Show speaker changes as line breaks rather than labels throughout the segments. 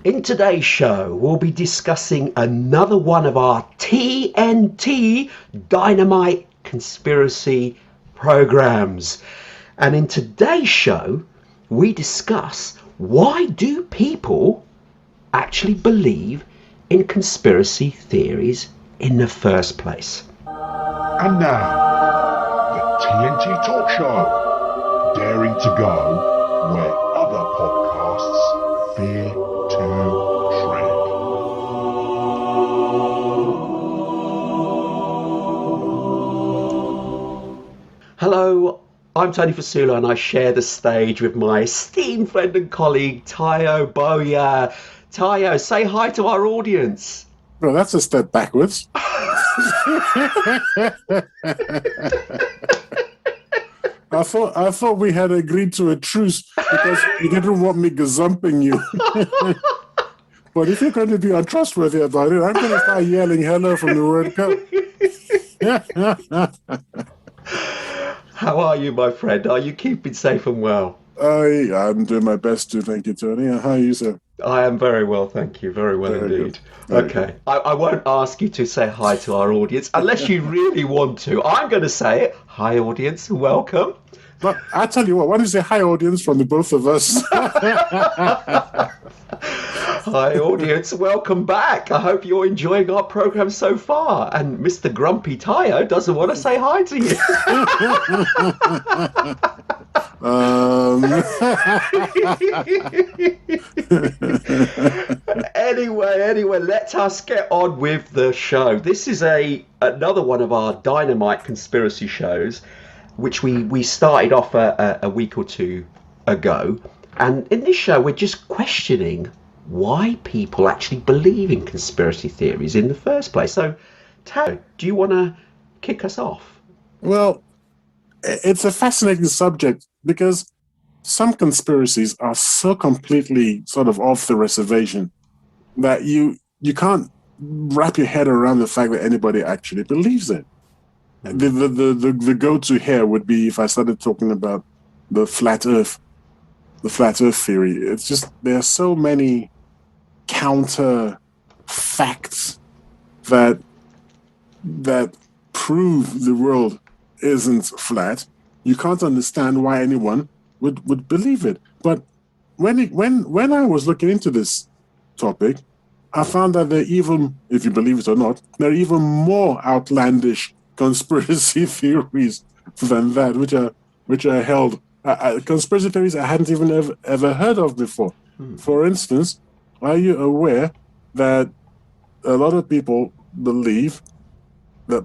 In today's show, we'll be discussing another one of our TNT Dynamite Conspiracy programs. And in today's show, we discuss why do people actually believe in conspiracy theories in the first place.
And now, the TNT Talk Show, daring to go where other podcasts fear to tread.
Hello, I'm Tony Fasula and I share the stage with my esteemed friend and colleague Tayo Boya. Tayo, say hi to our audience.
Well, that's a step backwards. I thought we had agreed to a truce because you didn't want me gazumping you. But if you're going to be untrustworthy about it, I'm going to start yelling hello from the word go.
How are you, my friend? Are you keeping safe and well?
I'm doing my best to, thank you, Tony. How are you, sir?
I am very well, thank you. Very well indeed. Okay. I won't ask you to say hi to our audience unless you really want to. I'm going to say it. Hi, audience. Welcome.
But I tell you what, why don't you say hi, audience, from the both of us?
Hi, audience. Welcome back. I hope you're enjoying our program so far. And Mr. Grumpy Tayo doesn't want to say hi to you. Anyway, let us get on with the show. This is another one of our Dynamite Conspiracy shows, which we started off a week or two ago. And in this show, we're just questioning why people actually believe in conspiracy theories in the first place. So, Tao, do you want to kick us off?
Well, it's a fascinating subject because some conspiracies are so completely sort of off the reservation that you can't wrap your head around the fact that anybody actually believes it. The go-to here would be if I started talking about the flat Earth theory. It's just there are so many counter facts that prove the world isn't flat. You can't understand why anyone would believe it. But when I was looking into this topic, I found that there are even, if you believe it or not, there are even more outlandish conspiracy theories than that, which are held. Conspiracy theories I hadn't even ever heard of before. For instance, are you aware that a lot of people believe that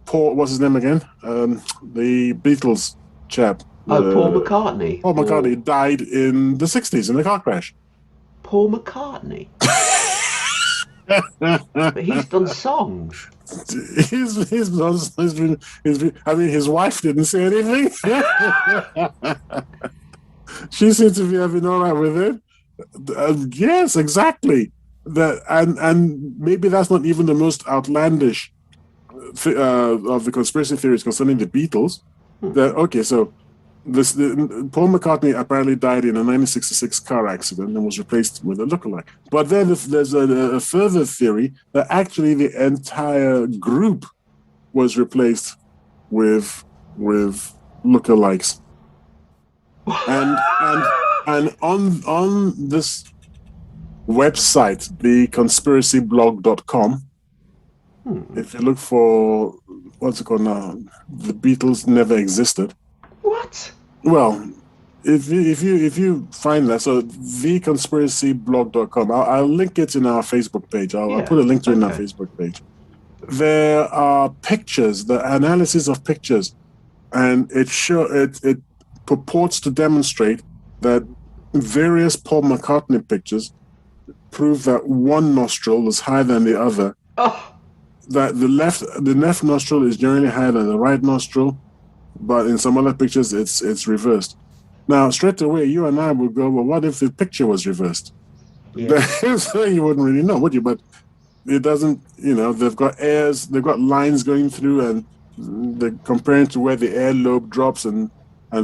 Paul, what's his name again? The Beatles chap.
Paul McCartney.
Paul McCartney died in the 60s in a car crash.
Paul McCartney? But he's done songs.
He's been, I mean, his wife didn't say anything. She seems to be having all right with it. Yes, exactly. And maybe that's not even the most outlandish of the conspiracy theories concerning the Beatles. So Paul McCartney apparently died in a 1966 car accident and was replaced with a lookalike. But then there's a further theory that actually the entire group was replaced with lookalikes. And on this website, the conspiracyblog.com, if you look for, what's it called now? The Beatles never existed.
What?
Well, if you find that, so theconspiracyblog.com, I'll link it in our Facebook page. I'll put a link to it in our Facebook page. There are pictures, the analysis of pictures, and it purports to demonstrate that various Paul McCartney pictures prove that one nostril is higher than the other.
Oh.
That the left nostril is generally higher than the right nostril, but in some other pictures it's reversed. Now, straight away, you and I would go, well, what if the picture was reversed? Yeah. So you wouldn't really know, would you? But it doesn't, they've got they've got lines going through, and they're comparing to where the air lobe drops and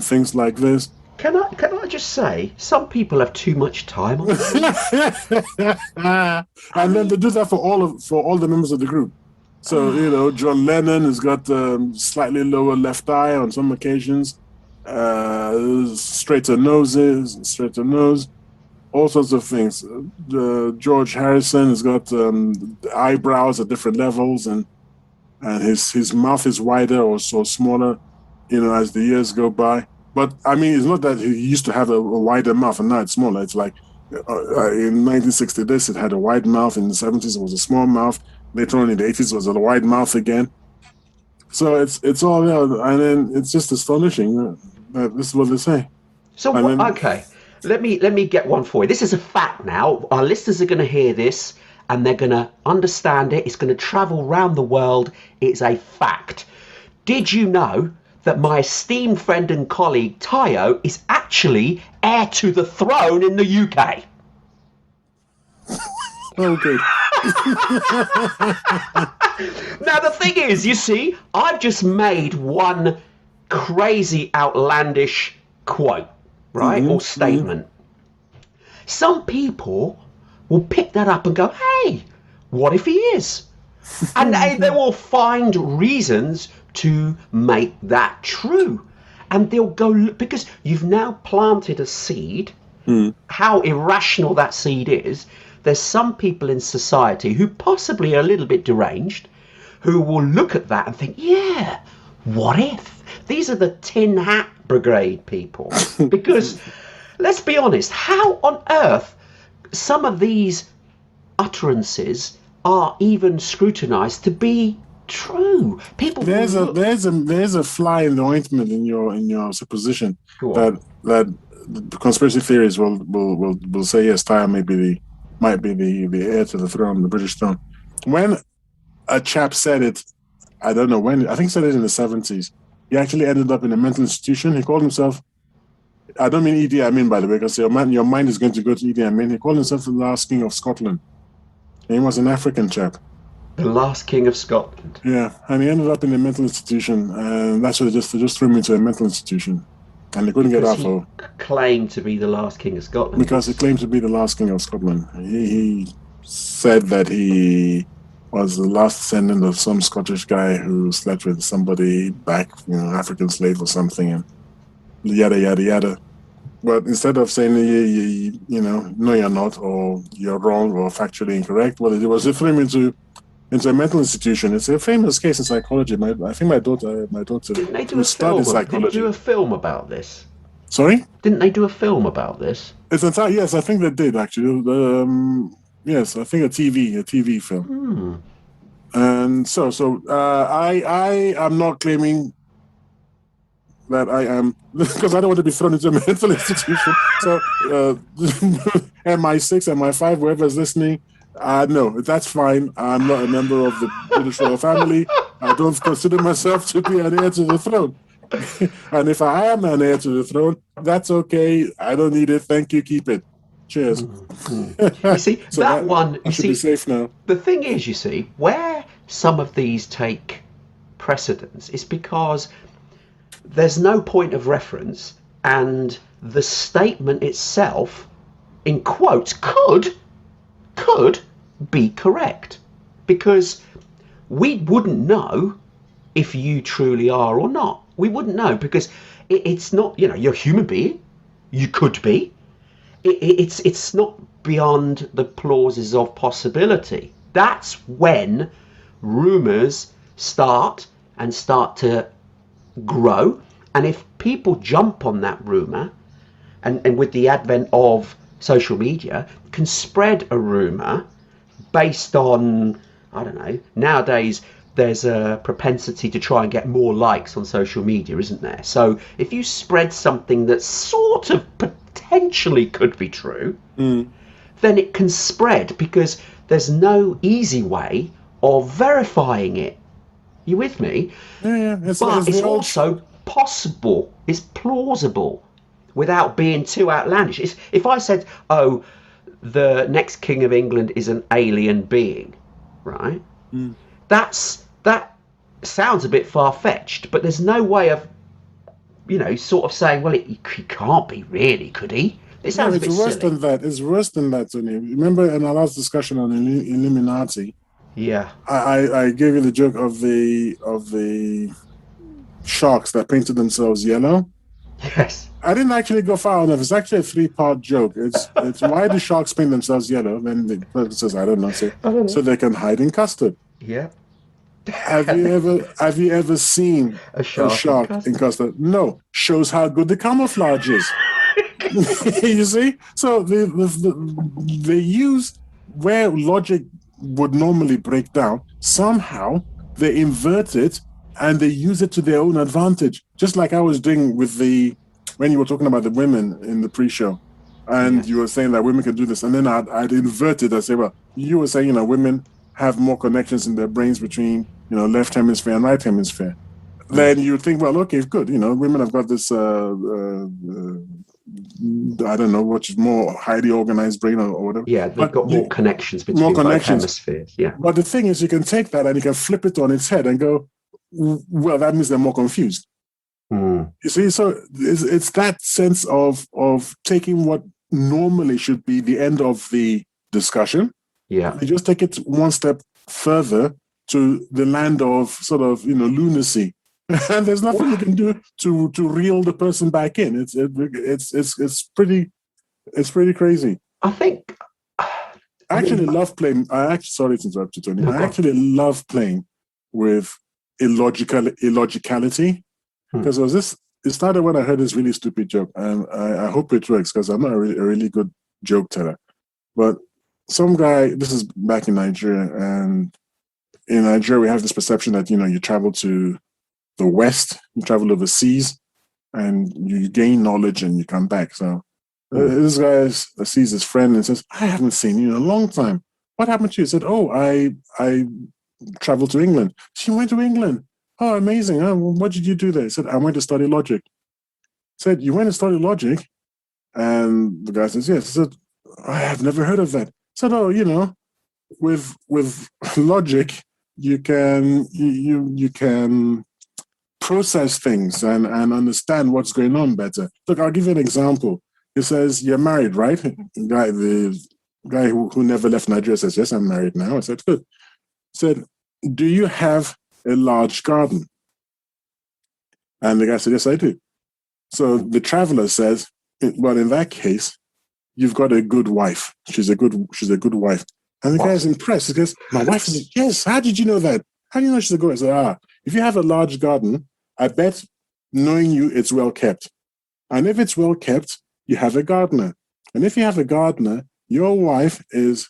things like this.
Can I just say, some people have too much time on their hands.
And then they do that for all the members of the group. So John Lennon has got slightly lower left eye on some occasions, straighter nose, all sorts of things. George Harrison has got eyebrows at different levels, and his mouth is wider or smaller, as the years go by. But I mean, it's not that he used to have a wider mouth and now it's smaller. It's like in 1960 this, it had a wide mouth. In the 70s, it was a small mouth. Later on in the 80s, it was a wide mouth again. So it's all there, and then it's just astonishing that this is what they say.
So okay, let me get one for you. This is a fact now. Our listeners are going to hear this and they're going to understand it. It's going to travel around the world. It's a fact. Did you know that my esteemed friend and colleague Tayo is actually heir to the throne in the UK?
Okay.
Now the thing is, you see, I've just made one crazy, outlandish quote, right, or statement. Some people will pick that up and go, hey, what if he is? And they will find reasons to make that true. And they'll go, because you've now planted a seed, how irrational that seed is. There's some people in society who possibly are a little bit deranged, who will look at that and think, yeah, what if? These are the tin hat brigade people. Because, let's be honest, how on earth some of these utterances are even scrutinized to be true? People
there's a fly in the ointment in your supposition that the conspiracy theories will say yes, Tyre might be the heir to the throne, the British throne. When a chap said it, I don't know when, I think he said it in the 70s. He actually ended up in a mental institution. He called himself, I don't mean Idi Amin, by the way, because your mind is going to go to Idi Amin. He called himself the last king of Scotland. And he was an African chap.
The last king of Scotland.
Yeah, and he ended up in a mental institution, and that's what they just threw him into a mental institution. And they couldn't get out for.
Claimed to be the last king of Scotland.
Because he claimed to be the last king of Scotland. He said that he was the last descendant of some Scottish guy who slept with somebody back, African slave or something, and yada yada yada. But instead of saying no, you're not, or you're wrong, or factually incorrect, what they did was they threw him into a mental institution. It's a famous case in psychology. I think my daughter
Didn't they do
who
a
studied
film?
psychology.
Did they do a film about this?
Sorry?
Didn't they do a film about this?
Yes, I think they did actually. Yes, I think a TV film. And so I am not claiming that I am, because I don't want to be thrown into a mental institution. So MI6, MI5, whoever's listening, no, that's fine. I'm not a member of the British royal family. I don't consider myself to be an heir to the throne. And if I am an heir to the throne, that's okay. I don't need it. Thank you. Keep it. Cheers.
You see,
So
that one,
I should be safe now.
the thing is, you see, where some of these take precedence is because there's no point of reference, and the statement itself, in quotes, could be correct, because we wouldn't know if you truly are or not. We wouldn't know, because it's not, you're a human being. You could be. It's not beyond the clauses of possibility. That's when rumors start to grow. And if people jump on that rumor, and with the advent of social media, can spread a rumor based on, I don't know, nowadays there's a propensity to try and get more likes on social media, isn't there? So if you spread something that sort of potentially could be true, then it can spread, because there's no easy way of verifying it. You with me?
Yeah.
But it's also possible, it's plausible, without being too outlandish. If I said, oh, the next King of England is an alien being, right? That sounds a bit far-fetched, but there's no way of sort of saying, well, he can't be really, could he? It
No,
sounds a
it's
bit
worse
silly.
than that. It's worse than that, Tony. Remember in our last discussion on Illuminati,
Yeah.
I gave you the joke of the sharks that painted themselves yellow.
Yes.
I didn't actually go far enough. It's actually a three-part joke. It's why do sharks paint themselves yellow? Then the person says, I don't know. So they can hide in custard.
Yeah.
Have you ever seen
A
a
shark in
shark in
custard.
custard? No. Shows how good the camouflage is. You see? So they use where logic would normally break down, somehow they invert it and they use it to their own advantage. Just like I was doing with when you were talking about the women in the pre-show. And
Yes.
you were saying that women can do this. And then I'd invert it. I say, well, you were saying, women have more connections in their brains between, left hemisphere and right hemisphere. Then you think, well, okay, good. Women have got this, I don't know, which is more highly organized brain or whatever.
Yeah, they've
But
got more connections
more
between both
connections.
hemispheres. Yeah.
But the thing is, you can take that and you can flip it on its head and go, well, that means they're more confused.
Mm.
You see, so it's that sense of taking what normally should be the end of the discussion.
Yeah.
You just take it one step further to the land of sort of lunacy, and there's nothing you can do to reel the person back in. It's pretty crazy.
I think.
I actually love playing. Sorry to interrupt you, Tony.
No,
I actually love playing with illogicality because it started when I heard this really stupid joke, and I hope it works because I'm not a really good joke teller. But some guy, this is back in Nigeria, and in Nigeria we have this perception that you travel to the West, you travel overseas, and you gain knowledge and you come back. So this guy sees his friend and says, "I haven't seen you in a long time. What happened to you?" He said, "Oh, I traveled to England." She went to England. Oh, amazing. Oh, what did you do there? He said, "I went to study logic." He said, "You went to study logic?" And the guy says, "Yes." He said, "I have never heard of that." He said, "Oh, with logic, you can process things and understand what's going on better." Look, I'll give you an example. He says, "You're married, right?" The guy who never left Nigeria says, "Yes, I'm married now." I said, "Good." He said, "Do you have a large garden?" And the guy said, "Yes, I do." So the traveler says, "Well, in that case, you've got a good wife. She's a good wife." And the guy is impressed. He goes, "My wife is, yes. How did you know that? How do you know she's a good wife?" I said, if you have a large garden, I bet knowing you, it's well kept. And if it's well kept, you have a gardener. And if you have a gardener, your wife is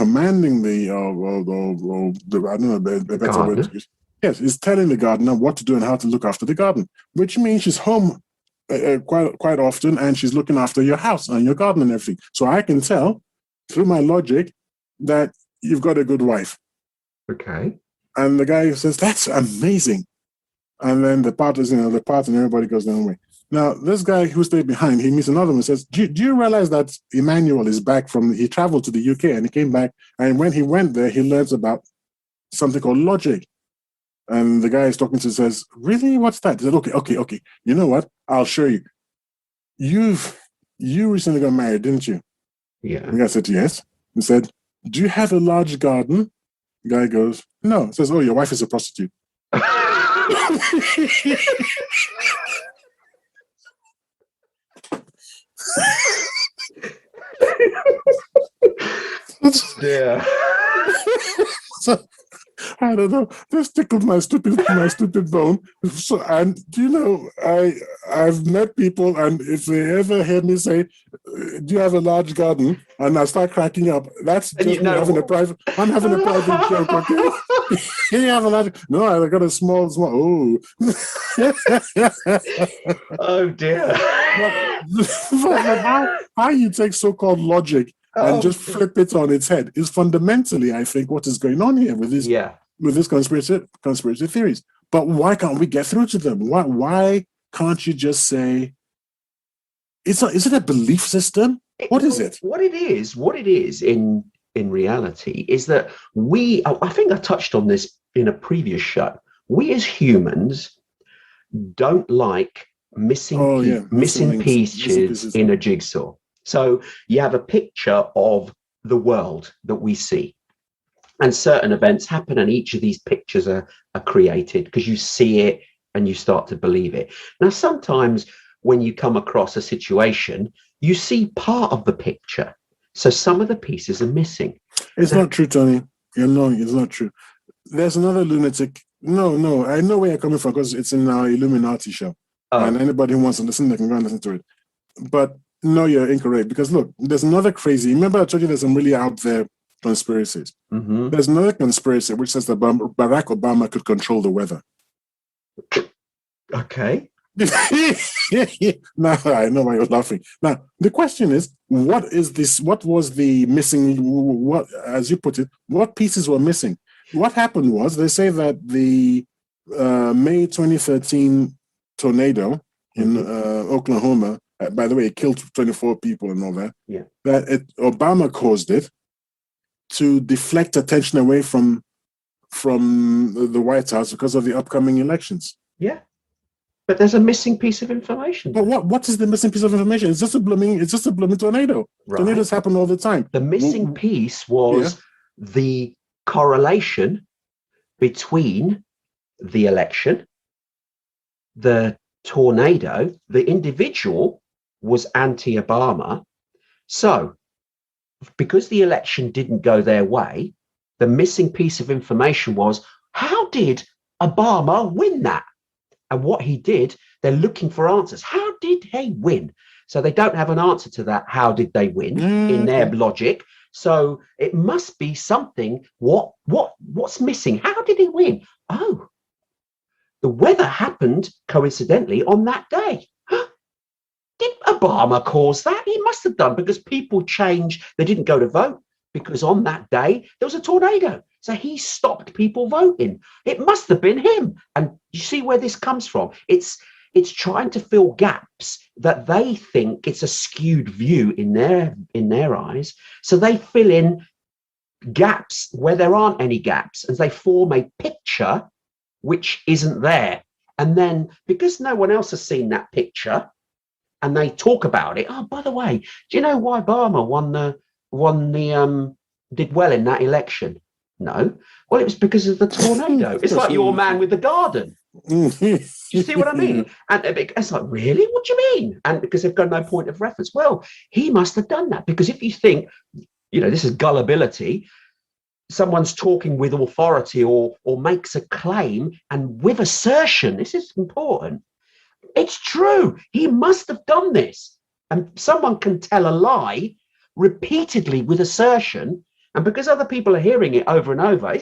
commanding the I don't know a better word to use. Yes, is telling the gardener what to do and how to look after the garden, which means she's home quite often and she's looking after your house and your garden and everything. So I can tell through my logic that you've got a good wife.
Okay.
And the guy says, "That's amazing." And then the partners, and everybody goes their own way. Now, this guy who stayed behind, he meets another one and says, do you realize that Emmanuel is back he traveled to the UK and he came back. And when he went there, he learns about something called logic. And the guy is talking to says, "Really? What's that?" He said, okay. You know what? I'll show you. You recently got married, didn't you?
Yeah.
The guy said, "Yes." He said, "Do you have a large garden?" The guy goes, "No." He says, "Oh, your wife is a prostitute."
Yeah.
So, I don't know. This tickled my stupid bone. So, and do you know, I've met people, and if they ever hear me say, "Do you have a large garden?" and I start cracking up, that's just me having a private. I'm having a private joke, okay? You have a large? No, I got a small. Oh.
Oh dear.
But how you take so-called logic and just flip it on its head is fundamentally, I think, what is going on here with this conspiracy theories. But why can't we get through to them? Why can't you just say, is it a belief system? What is it?
What it is in reality is that I think I touched on this in a previous show. We as humans don't like missing pieces in a jigsaw. So you have a picture of the world that we see, and certain events happen, and each of these pictures are created because you see it and you start to believe it. Now, sometimes when you come across a situation, you see part of the picture. So some of the pieces are missing.
It's not true, Tony. No, it's not true. There's another lunatic. No, I know where you're coming from because it's in our Illuminati show. Oh. And anybody who wants to listen, they can go and listen to it. But no, you're incorrect. Because look, there's another crazy. Remember I told you there's some really out there conspiracies. Mm-hmm. There's another conspiracy which says that Barack Obama could control the weather.
Okay.
Now I know why you're laughing. Now the question is, what is this? What was the missing? What, as you put it, what pieces were missing? What happened was they say that the May 2013 tornado in Oklahoma. By the way, it killed 24 people and all that.
Yeah.
That Obama caused it to deflect attention away from the White House because of the upcoming elections.
Yeah. But there's a missing piece of information.
But what is the missing piece of information? It's just a blooming tornado. Right. Tornadoes happen all the time.
The missing piece was the correlation between the election, the tornado. The individual was anti-Obama. So because the election didn't go their way, the missing piece of information was, how did Obama win that? And what he did, they're looking for answers. How did he win? So they don't have an answer to that. How did they win in their logic? So it must be something. What's missing? How did he win? Oh, the weather happened coincidentally on that day. Did Obama cause that? He must have done, because people changed. They didn't go to vote because on that day there was a tornado. So he stopped people voting. It must have been him. And you see where this comes from. It's trying to fill gaps that they think it's a skewed view in their eyes. So they fill in gaps where there aren't any gaps, and they form a picture which isn't there. And then because no one else has seen that picture and they talk about it, oh, by the way, do you know why Obama did well in that election? No. Well, it was because of the tornado. It's like your man with the garden. Do you see what I mean? And it's like, really? What do you mean? And because they've got no point of reference. Well, he must have done that, because if you think, this is gullibility, someone's talking with authority or makes a claim and with assertion, this is important. It's true. He must have done this. And someone can tell a lie repeatedly with assertion. And because other people are hearing it over and over,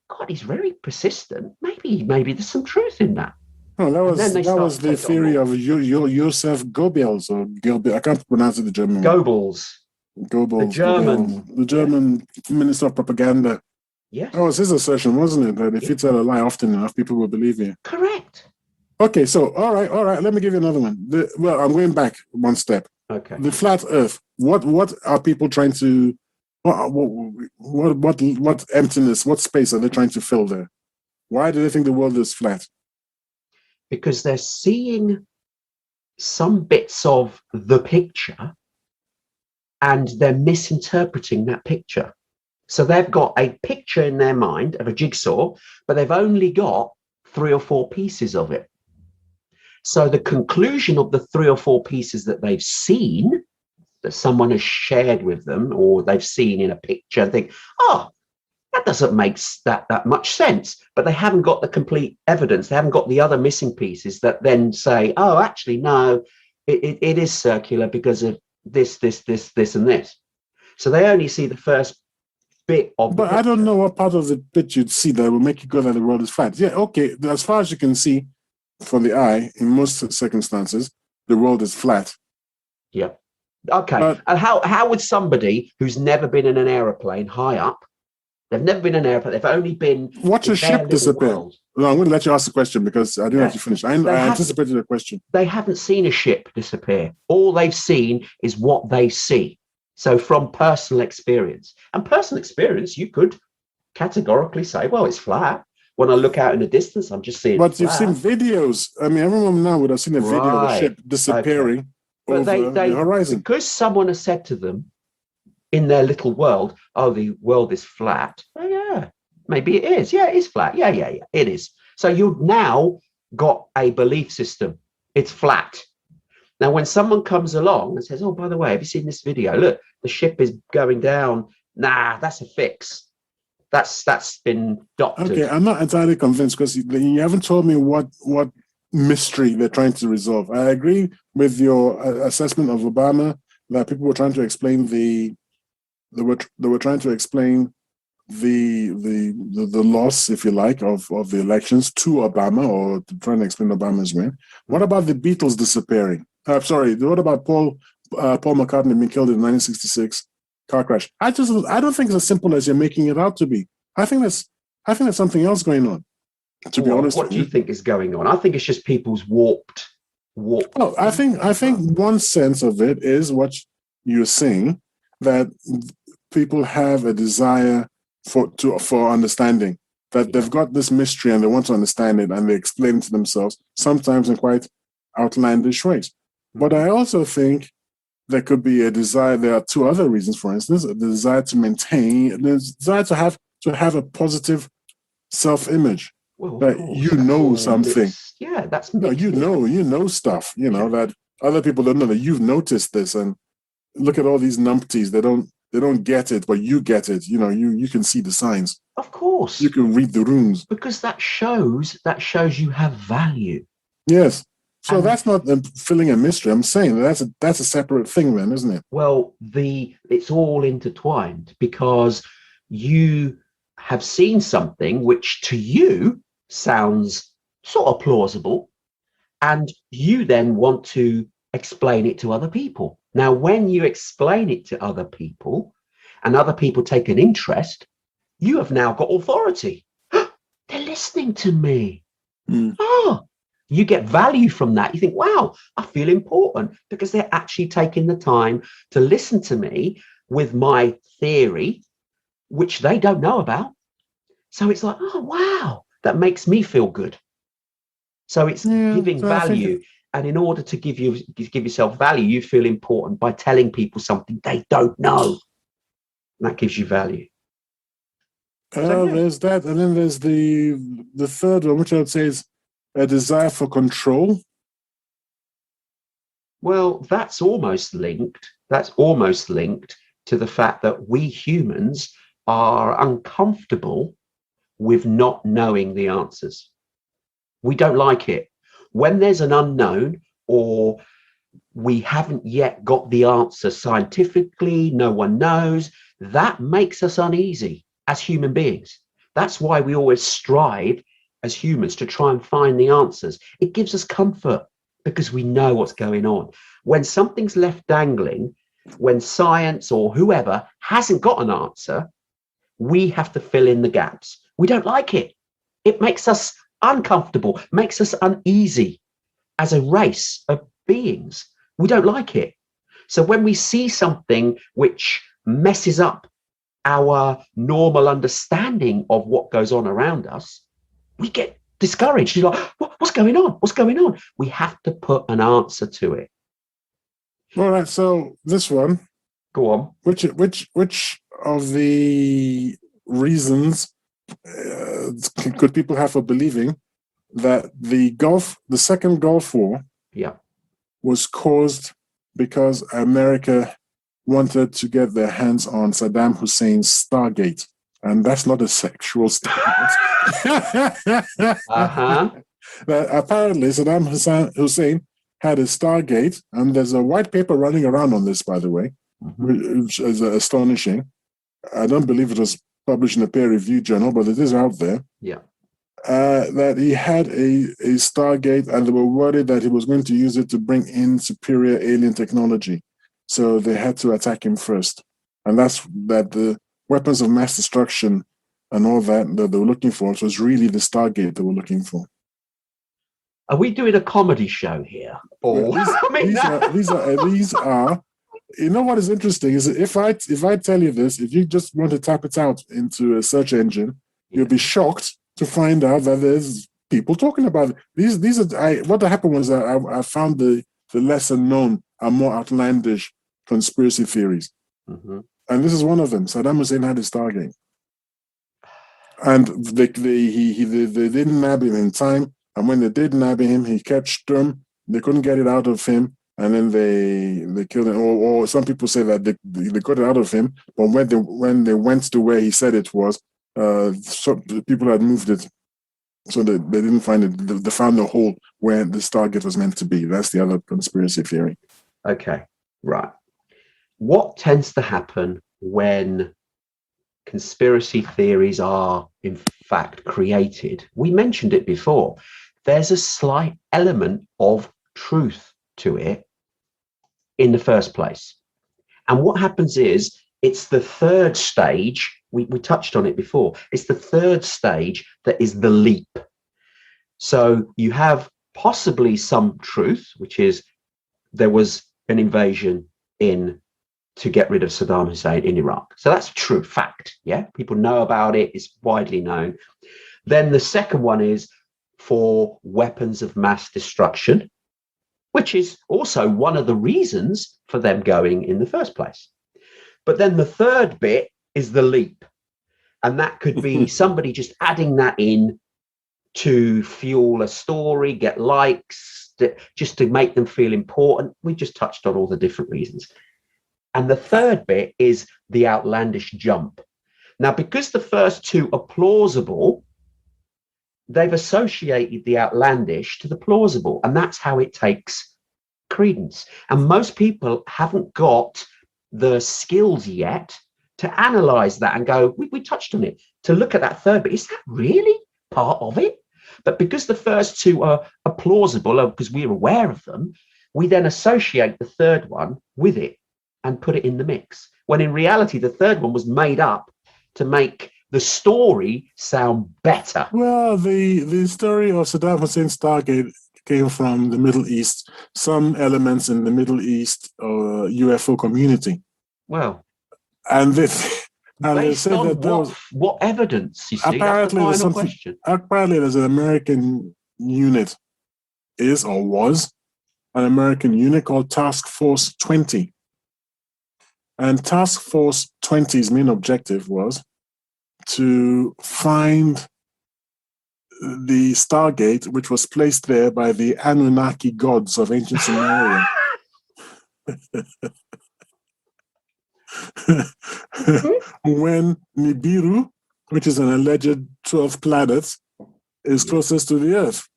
God, he's very persistent. Maybe there's some truth in that.
Oh, that was the theory of Joseph Goebbels, or Goebbels. I can't pronounce it the German.
Goebbels. The German
Minister of Propaganda.
Yes.
That was his assertion, wasn't it? That if you tell a lie often enough, people will believe you.
Correct.
Okay, so all right. Let me give you another one. I'm going back one step.
Okay.
The flat Earth. What are people trying to? What emptiness? What space are they trying to fill there? Why do they think the world is flat?
Because they're seeing some bits of the picture and they're misinterpreting that picture. So they've got a picture in their mind of a jigsaw, but they've only got 3 or 4 pieces of it. So the conclusion of the 3 or 4 pieces that they've seen, that someone has shared with them, or they've seen in a picture, think, oh, that doesn't make that much sense. But they haven't got the complete evidence. They haven't got the other missing pieces that then say, oh, actually, no, it is circular because of this, and this. So they only see the first bit of the picture.
I don't know what part of the bit you'd see that will make you go that the world is flat. Yeah, okay, as far as you can see for the eye, in most circumstances, the world is flat.
Yeah. Okay. And how would somebody who's never been in an aeroplane high up, they've never been in an airplane, they've only been
watch a ship disappear. No, I'm going to let you ask the question because I didn't let you finish. I anticipated the question.
They haven't seen a ship disappear. All they've seen is what they see. So from personal experience. And personal experience, you could categorically say, well, it's flat. When I look out in the distance, I'm just seeing
But
flat.
you've seen videos. I mean, everyone now would have seen a video of a ship disappearing
But
over the horizon.
Because someone has said to them in their little world, "Oh, the world is flat." Oh, yeah, maybe it is. Yeah, it is flat. Yeah, it is. So you've now got a belief system. It's flat. Now, when someone comes along and says, "Oh, by the way, have you seen this video? Look, the ship is going down." Nah, that's a fix. That's been doctored.
Okay, I'm not entirely convinced because you haven't told me what mystery they're trying to resolve. I agree with your assessment of Obama that people were trying to explain they were trying to explain the loss, if you like, of the elections to Obama, or to try and explain Obama's win. What about the Beatles disappearing? What about Paul McCartney being killed in 1966 car crash? I don't think it's as simple as you're making it out to be. I think there's something else going on. To be honest,
what do you think is going on? I think it's just people's warped.
Well, I think one sense of it is what you're saying, that people have a desire for understanding, that they've got this mystery and they want to understand it, and they explain it to themselves, sometimes in quite outlandish ways. But I also think there could be a desire. There are two other reasons, for instance: the desire to maintain, the desire to have a positive self-image.
Well,
that you know something.
That's
you know stuff. That other people don't know, that you've noticed this. And look at all these numpties. They don't get it, but you get it. You can see the signs.
Of course,
you can read the runes,
because that shows you have value.
Yes. So that's not filling a mystery. I'm saying that's a separate thing, then, isn't it?
Well, it's all intertwined, because you have seen something which to you sounds sort of plausible, and you then want to explain it to other people. Now, when you explain it to other people and other people take an interest, you have now got authority. They're listening to me. You get value from that. You think, wow, I feel important, because they're actually taking the time to listen to me with my theory, which they don't know about. So it's like, oh, wow, that makes me feel good. So it's giving value. And in order to give yourself value, you feel important by telling people something they don't know. And that gives you value.
There's that. And then there's the third one, which I would say is a desire for control.
Well, that's almost linked. That's almost linked to the fact that we humans are uncomfortable with not knowing the answers. We don't like it. When there's an unknown, or we haven't yet got the answer scientifically, no one knows, that makes us uneasy as human beings. That's why we always strive as humans to try and find the answers. It gives us comfort because we know what's going on. When something's left dangling, when science or whoever hasn't got an answer, we have to fill in the gaps. We don't like it. It makes us uncomfortable, makes us uneasy as a race of beings. We don't like it. So when we see something which messes up our normal understanding of what goes on around us, we get discouraged. You're like, what's going on? What's going on? We have to put an answer to it.
All right. So this one,
go on.
Which of the reasons could people have for believing that the second Gulf War was caused because America wanted to get their hands on Saddam Hussein's Stargate? And that's not a sexual statement. Apparently, Saddam Hussein had a Stargate, and there's a white paper running around on this, by the way, which is astonishing. I don't believe it was published in a peer-reviewed journal, but it is out there. That he had a Stargate, and they were worried that he was going to use it to bring in superior alien technology. So they had to attack him first. And that's that the weapons of mass destruction and all that they were looking for, it was really the Stargate they were looking for.
Are we doing a comedy show here? Or
These are. You know what is interesting is that if I tell you this, if you just want to tap it out into a search engine, you'll be shocked to find out that there's people talking about it. These are what happened was I found the lesser known and more outlandish conspiracy theories, and this is one of them. Saddam Hussein had a Stargate, and they didn't nab him in time, and when they did nab him, he kept stum. They couldn't get it out of him, and then they killed him. Or some people say that they got it out of him, but when they went to where he said it was, the people had moved it, so they didn't find it. They found the hole where the Stargate was meant to be. That's the other conspiracy theory.
Okay, right. What tends to happen when conspiracy theories are in fact created? We mentioned it before. There's a slight element of truth to it in the first place. And what happens is it's the third stage. We touched on it before. It's the third stage that is the leap. So you have possibly some truth, which is there was an invasion to get rid of Saddam Hussein in Iraq. So that's true fact. Yeah, people know about it. It's widely known. Then the second one is for weapons of mass destruction, which is also one of the reasons for them going in the first place. But then the third bit is the leap. And that could be somebody just adding that in to fuel a story, get likes, just to make them feel important. We just touched on all the different reasons. And the third bit is the outlandish jump. Now, because the first two are plausible, they've associated the outlandish to the plausible, and that's how it takes credence. And most people haven't got the skills yet to analyze that and go, we touched on it, to look at that third bit. Is that really part of it? But because the first two are plausible, because we're aware of them, we then associate the third one with it and put it in the mix. When in reality, the third one was made up to make the story sound better.
Well, the story of Saddam Hussein's Stargate came from the Middle East, some elements in the Middle East UFO community.
Well,
and they said that there was
what evidence? You see, apparently that's the final question.
Apparently, there's an American unit, was an American unit called Task Force 20, and Task Force 20's main objective was to find the Stargate, which was placed there by the Anunnaki gods of ancient Sumeria. When Nibiru, which is an alleged 12th planet, is closest to the Earth.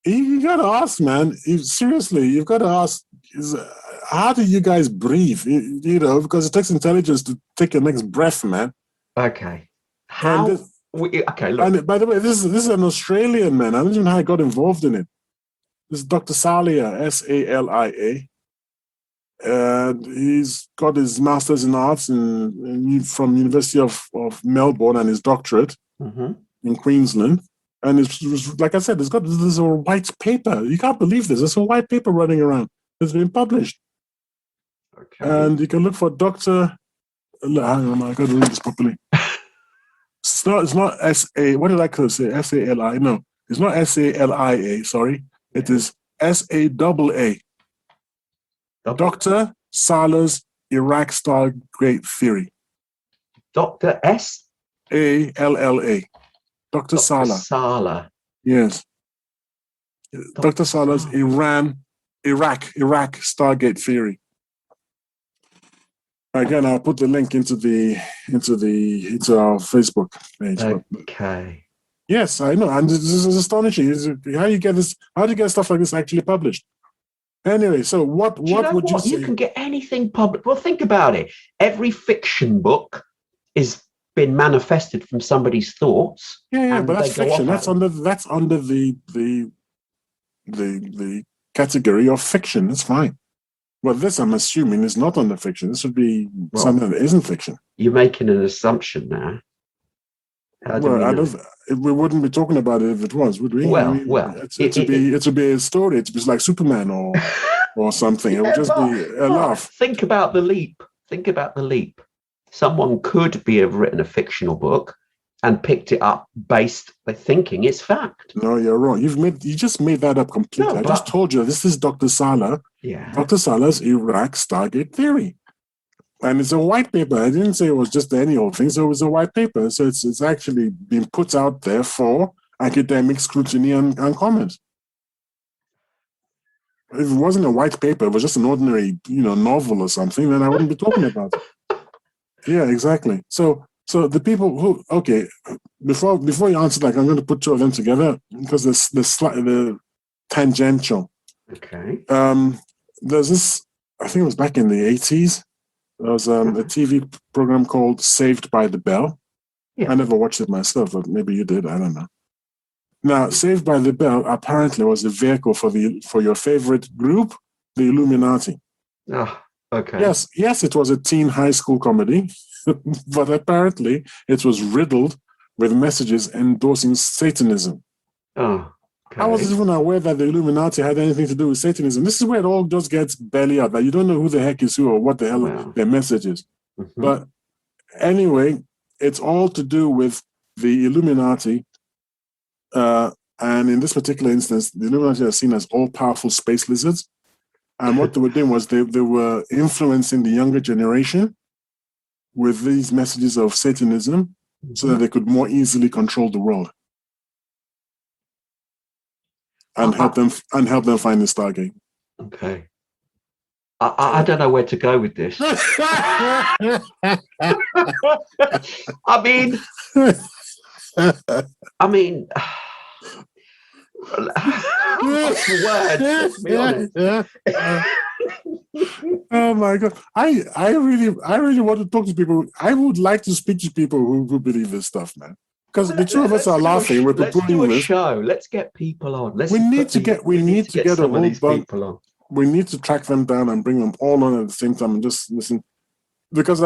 You got to ask, man, seriously, you've got to ask, how do you guys breathe? Because it takes intelligence to take your next breath, man.
Okay.
Okay, look. And by the way, this is an Australian man. I don't even know how I got involved in it. This is Dr. Salia, Salia. And he's got his master's in arts from University of Melbourne and his doctorate in Queensland. And it's like I said, there's a white paper. You can't believe this. There's a white paper running around. It's been published. Okay. And you can look for Dr. Hang on, I got to read this properly. It's not S-A, what did I say? S-A-L-I. No, it's not S-A-L-I-A, sorry. It is S-A-double-A. Dr. Salah's Iraq Stargate Theory.
Dr. S?
A-L-L-A. Dr. Salah.
Salah.
Yes. Dr. Salah's Iraq Stargate Theory. Again, I'll put the link into our Facebook page.
Okay.
Yes, I know, and this is astonishing. How do you get stuff like this actually published? Anyway, so what would you say?
You can get anything published. Well, think about it. Every fiction book is been manifested from somebody's thoughts.
Yeah, but that's fiction. That's under the category of fiction. That's fine. Well, this I'm assuming is not under fiction. This would be something that isn't fiction.
You're making an assumption now.
We wouldn't be talking about it if it was, would we? It would be a story. It's just like Superman or something. It would just be a laugh.
Think about the leap. Someone could have written a fictional book and picked it up based by thinking it's fact.
No, you're wrong. You just made that up completely.
No,
I just told you this is Dr. Salah.
Yeah.
Dr. Salah's Iraq Stargate theory. And it's a white paper. I didn't say it was just any old thing. So it was a white paper. So it's actually been put out there for academic scrutiny and comment. If it wasn't a white paper, it was just an ordinary, novel or something, then I wouldn't be talking about it. Yeah, exactly. So the people who, okay, before you answer that, I'm going to put two of them together because the tangential.
Okay.
There's this, I think it was back in the 80s. There was a TV program called Saved by the Bell.
Yeah.
I never watched it myself, but maybe you did. I don't know. Now, Saved by the Bell apparently was a vehicle for your favorite group, the Illuminati.
Oh, okay.
Yes, it was a teen high school comedy, but apparently it was riddled with messages endorsing Satanism.
Oh, okay.
I wasn't even aware that the Illuminati had anything to do with Satanism. This is where it all just gets belly up, that you don't know who the heck is who or what the hell their message is. Mm-hmm. But anyway, it's all to do with the Illuminati. And in this particular instance, the Illuminati are seen as all-powerful space lizards. And what they were doing was they were influencing the younger generation with these messages of Satanism so that they could more easily control the world. And help them find the Stargate.
Okay. I don't know where to go with this. I mean, what's the word? Let's be honest.
Oh my God! I really want to talk to people. I would like to speak to people who believe this stuff, man. Because the two of us are laughing.
Let's do a show. Let's get people on. We need to get
a whole bunch. We need to track them down and bring them all on at the same time and just listen. Because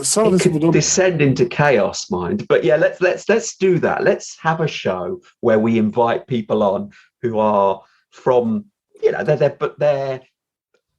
some of these people don't
descend into chaos, mind. But yeah, let's do that. Let's have a show where we invite people on who are from, they're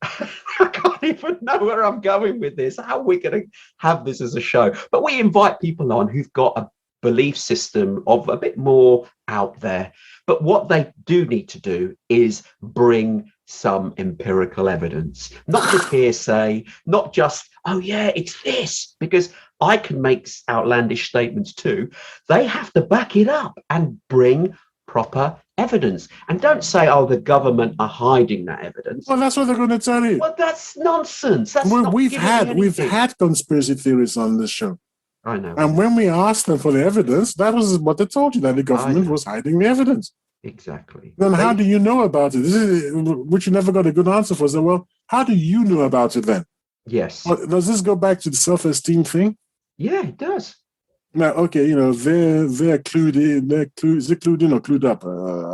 I can't even know where I'm going with this. How are we going to have this as a show? But we invite people on who've got a belief system of a bit more out there. But what they do need to do is bring some empirical evidence, not just hearsay, not just, oh yeah, it's this, because I can make outlandish statements too. They have to back it up and bring proper evidence. And don't say, oh, the government are hiding that evidence.
Well, that's what they're going to tell you.
Well, that's nonsense.
We've had conspiracy theories on this show.
I know.
And when we asked them for the evidence, that was what they told you, that the government was hiding the evidence.
Exactly.
Then how do you know about it? This is which you never got a good answer for. So, well, how do you know about it then?
Yes.
Well, does this go back to the self-esteem thing?
Yeah, it does.
Now, okay, they're clued in. Is it clued in or clued up?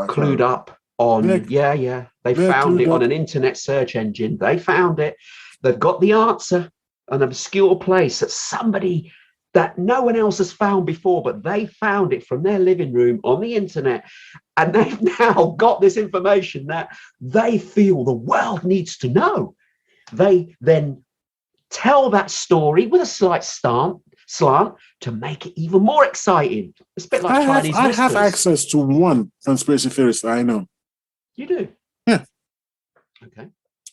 Clued up on. Yeah. They found it on an internet search engine. They found it. They've got the answer, an obscure place that somebody that no one else has found before, but they found it from their living room on the internet. And they've now got this information that they feel the world needs to know. They then tell that story with a slight slant to make it even more exciting. It's a bit like Chinese whispers.
I have access to one conspiracy theorist I know.
You do?
Yeah.
Okay.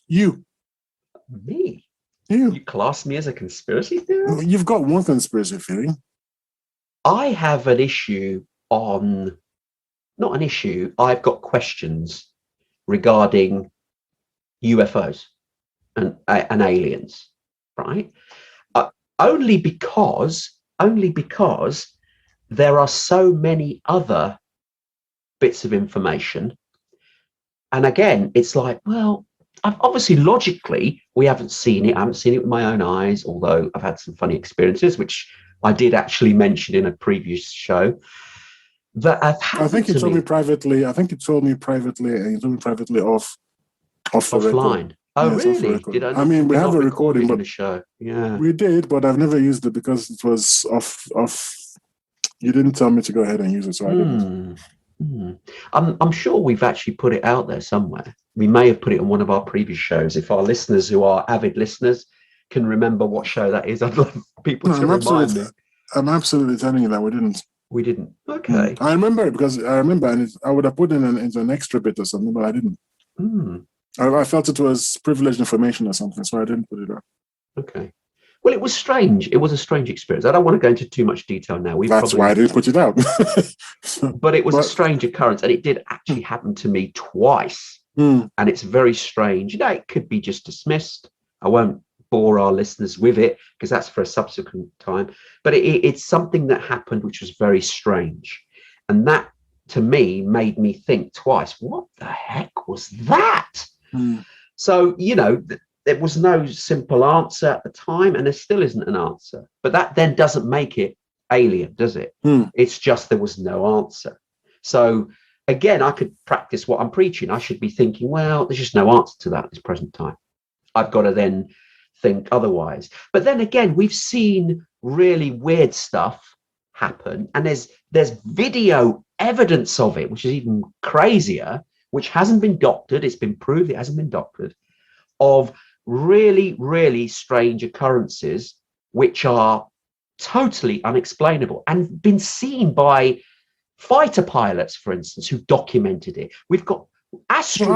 You.
Me?
You
class me as a conspiracy theorist?
You've got one conspiracy theory.
I have an issue on... Not an issue. I've got questions regarding UFOs and aliens, right? Only because there are so many other bits of information. And again, it's like, well, obviously logically, we haven't seen it. I haven't seen it with my own eyes, although I've had some funny experiences, which I did actually mention in a previous show. That
I think you told me privately. I think you told me privately, and you told me privately off the
offline. Oh, yes, really? Did I?
I mean, we have a recording, but
the show. Yeah,
we did, but I've never used it because it was off. You didn't tell me to go ahead and use it, so I didn't.
I'm sure we've actually put it out there somewhere. We may have put it on one of our previous shows. If our listeners who are avid listeners can remember what show that is, I'd love people to remind me.
I'm absolutely telling you that we didn't.
We didn't. Okay.
I remember it because and I would have put in into an extra bit or something, but I didn't. I felt it was privileged information or something, so I didn't put it up.
Okay. Well, it was strange. It was a strange experience. I don't want to go into too much detail now.
That's why I didn't put it out.
But it was a strange occurrence, and it did actually happen to me twice.
And
it's very strange. It could be just dismissed. I won't bore our listeners with it because that's for a subsequent time. But it's something that happened which was very strange. And that, to me, made me think twice, what the heck was that? So, there was no simple answer at the time, and there still isn't an answer. But that then doesn't make it alien, does it? It's just there was no answer. So again, I could practice what I'm preaching. I should be thinking, well, there's just no answer to that at this present time. I've got to then think otherwise. But then again, we've seen really weird stuff happen, and there's video evidence of it, which is even crazier, which hasn't been doctored. It's been proved it hasn't been doctored, of really, really strange occurrences which are totally unexplainable and been seen by fighter pilots, for instance, who documented it. We've got astronauts.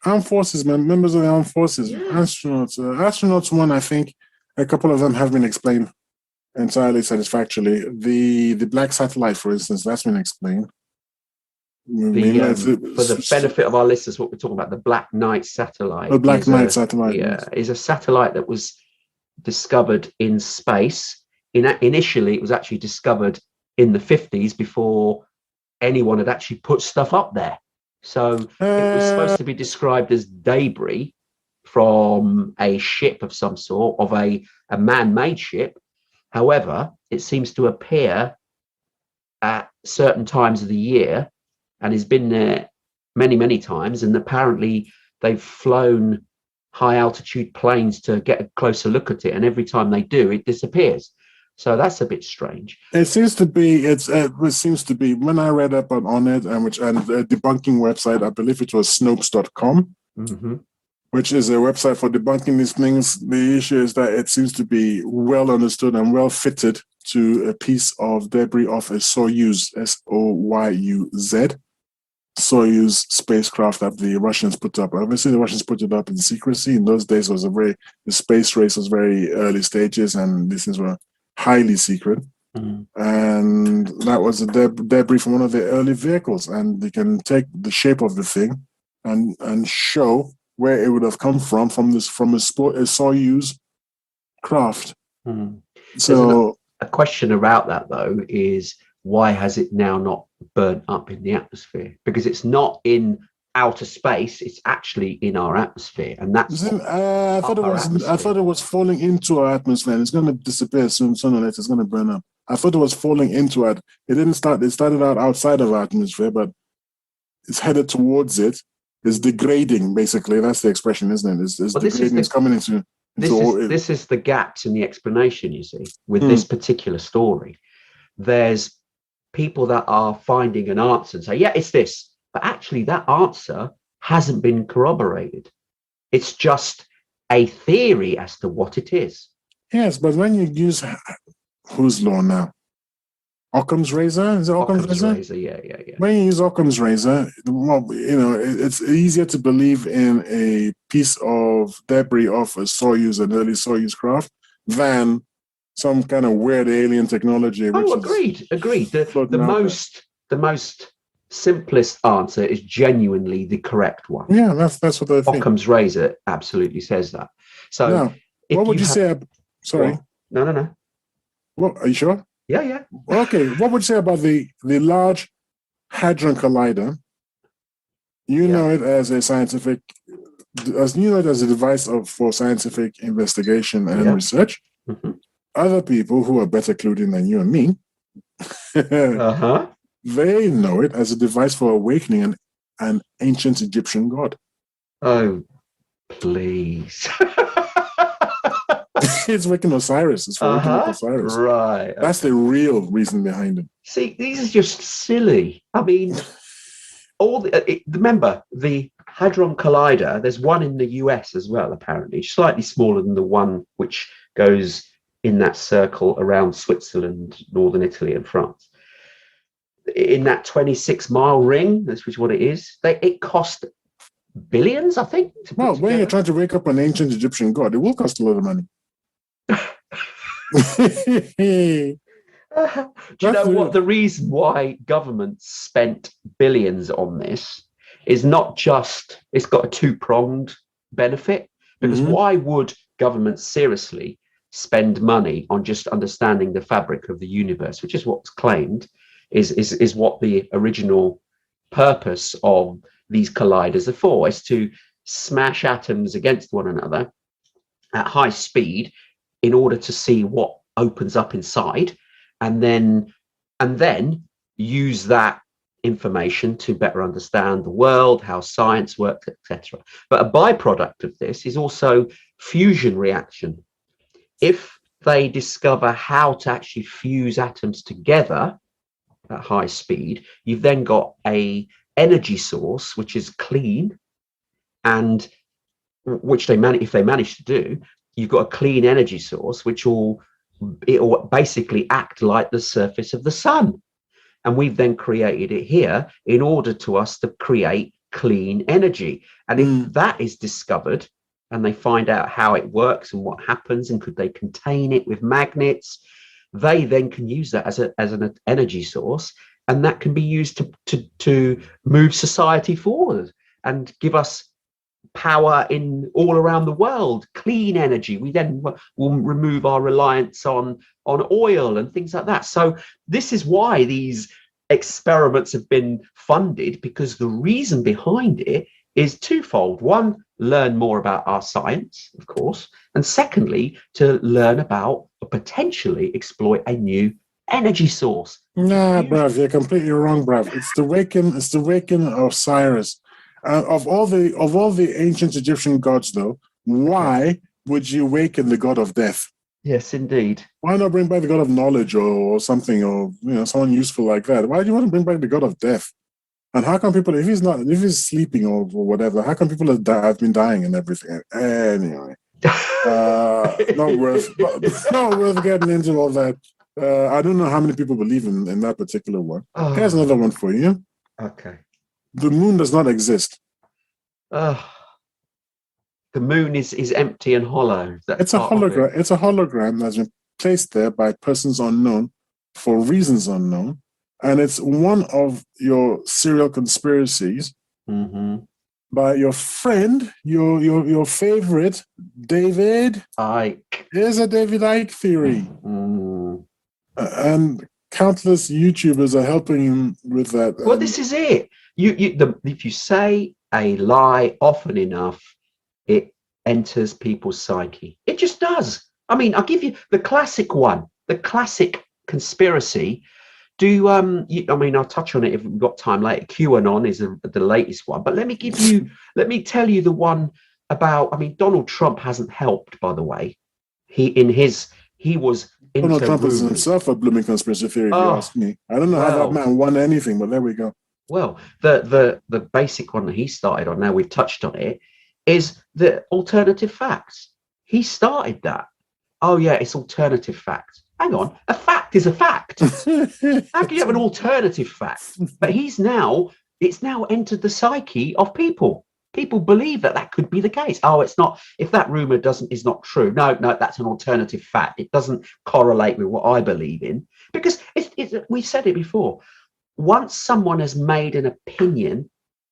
Armed forces, members of the armed forces, astronauts. Astronauts, one, I think a couple of them have been explained entirely satisfactorily. The black satellite, for instance, that's been explained.
For the benefit of our listeners, what we're talking about, the Black Knight satellite.
The Black Knight satellite.
Is a satellite that was discovered in space. Initially, it was actually discovered in the 50s before anyone had actually put stuff up there. So it was supposed to be described as debris from a ship of some sort, of a man-made ship. However, it seems to appear at certain times of the year and has been there many, many times. And apparently they've flown high altitude planes to get a closer look at it. And every time they do, it disappears. So that's a bit strange.
It seems to be, it seems to be, when I read up on it, and a debunking website, I believe it was Snopes.com, which is a website for debunking these things. The issue is that it seems to be well understood and well fitted to a piece of debris of a Soyuz, Soyuz, Soyuz spacecraft that the Russians put up. Obviously, the Russians put it up in secrecy. In those days, the space race was very early stages, and these things were highly secret. And that was a debris from one of the early vehicles, and they can take the shape of the thing and show where it would have come from a Soyuz craft. So
a question about that, though, is why has it now not burnt up in the atmosphere? Because it's not in outer space; it's actually in our atmosphere, and that's.
I thought it was falling into our atmosphere, and it's going to disappear soon. Sooner or later, it's going to burn up. I thought it was falling into it. It didn't start. It started out outside of our atmosphere, but it's headed towards it. It's degrading, basically. That's the expression, isn't it? It's degrading. It's coming into.
This is the gaps in the explanation, you see, with this particular story. There's people that are finding an answer and say, yeah, it's this. But actually, that answer hasn't been corroborated. It's just a theory as to what it is.
Yes, but when you use whose law now? Occam's razor? Is it Occam's razor?
Yeah.
When you use Occam's razor, well, it's easier to believe in a piece of debris of an early Soyuz craft than some kind of weird alien technology.
Agreed. The most simplest answer is genuinely the correct one.
Yeah, that's what I think.
Occam's razor absolutely says that. So,
now, what would you say? Sorry.
Well, no.
Well, are you sure?
Yeah.
Okay, what would you say about the Large Hadron Collider? You know it as a scientific, as a device for scientific investigation and research. Other people who are better clued in than you and me, they know it as a device for awakening an ancient Egyptian god.
Oh, please.
It's waking Osiris. It's for waking up Osiris.
Right.
That's the real reason behind it.
See, these are just silly. I mean, remember the Hadron Collider, there's one in the US as well, apparently, slightly smaller than the one which goes in that circle around Switzerland, northern Italy and France. in that 26-mile ring, that's which what it is. It cost billions, I think, to put
Well,
together.
when you're trying to wake up an ancient Egyptian god, it will cost a lot of money.
Do you know what? The reason why governments spent billions on this is not just, it's got a two-pronged benefit, because why would governments seriously spend money on just understanding the fabric of the universe, which is what's claimed is what the original purpose of these colliders are for, is to smash atoms against one another at high speed in order to see what opens up inside, and then use that information to better understand the world, how science works, etc. But a byproduct of this is also fusion reaction. If they discover how to actually fuse atoms together at high speed, you've then got a energy source which is clean, and which if they manage to do, you've got a clean energy source which will basically act like the surface of the sun. And we've then created it here in order to us to create clean energy. And if that is discovered and they find out how it works and what happens, and could they contain it with magnets, they then can use that as an energy source, and that can be used to move society forward and give us power in all around the world, clean energy. We then will remove our reliance on oil and things like that. So this is why these experiments have been funded, because the reason behind it is twofold. One, learn more about our science, of course, and secondly, to learn about or potentially exploit a new energy source.
Nah, bruv, you're completely wrong, bruv. It's the waking of Cyrus. Of all the ancient Egyptian gods, though, why would you waken the god of death?
Yes, indeed.
Why not bring back the god of knowledge or something, or someone useful like that? Why do you want to bring back the god of death? And how come people, if he's sleeping or whatever, how come people have been dying and everything? Anyway, not worth getting into all that. I don't know how many people believe in that particular one. Here's another one for you.
Okay.
The moon does not exist.
The moon is empty and hollow.
It's a hologram. It's a hologram that's been placed there by persons unknown for reasons unknown, and it's one of your serial conspiracies by your friend, your favorite, David
Icke.
There's a David Icke theory, and countless YouTubers are helping him with that.
Well, this is it. If you say a lie often enough, it enters people's psyche. It just does. I mean, I'll give you the classic one, the classic conspiracy. I'll touch on it if we've got time later. QAnon is the latest one, but let me tell you the one about. I mean, Donald Trump hasn't helped, by the way. He was.
Donald Trump is himself a blooming conspiracy theory, if you ask me. I don't know how that man won anything, but there we go.
Well, the basic one that he started on, now we've touched on it, is the alternative facts. He started that. Oh yeah, it's alternative facts. Hang on, a fact is a fact. How can you have an alternative fact? But it's now entered the psyche of people. People believe that could be the case. Oh, it's not. If that rumor is not true, no, that's an alternative fact. It doesn't correlate with what I believe in, because we've said it before. Once someone has made an opinion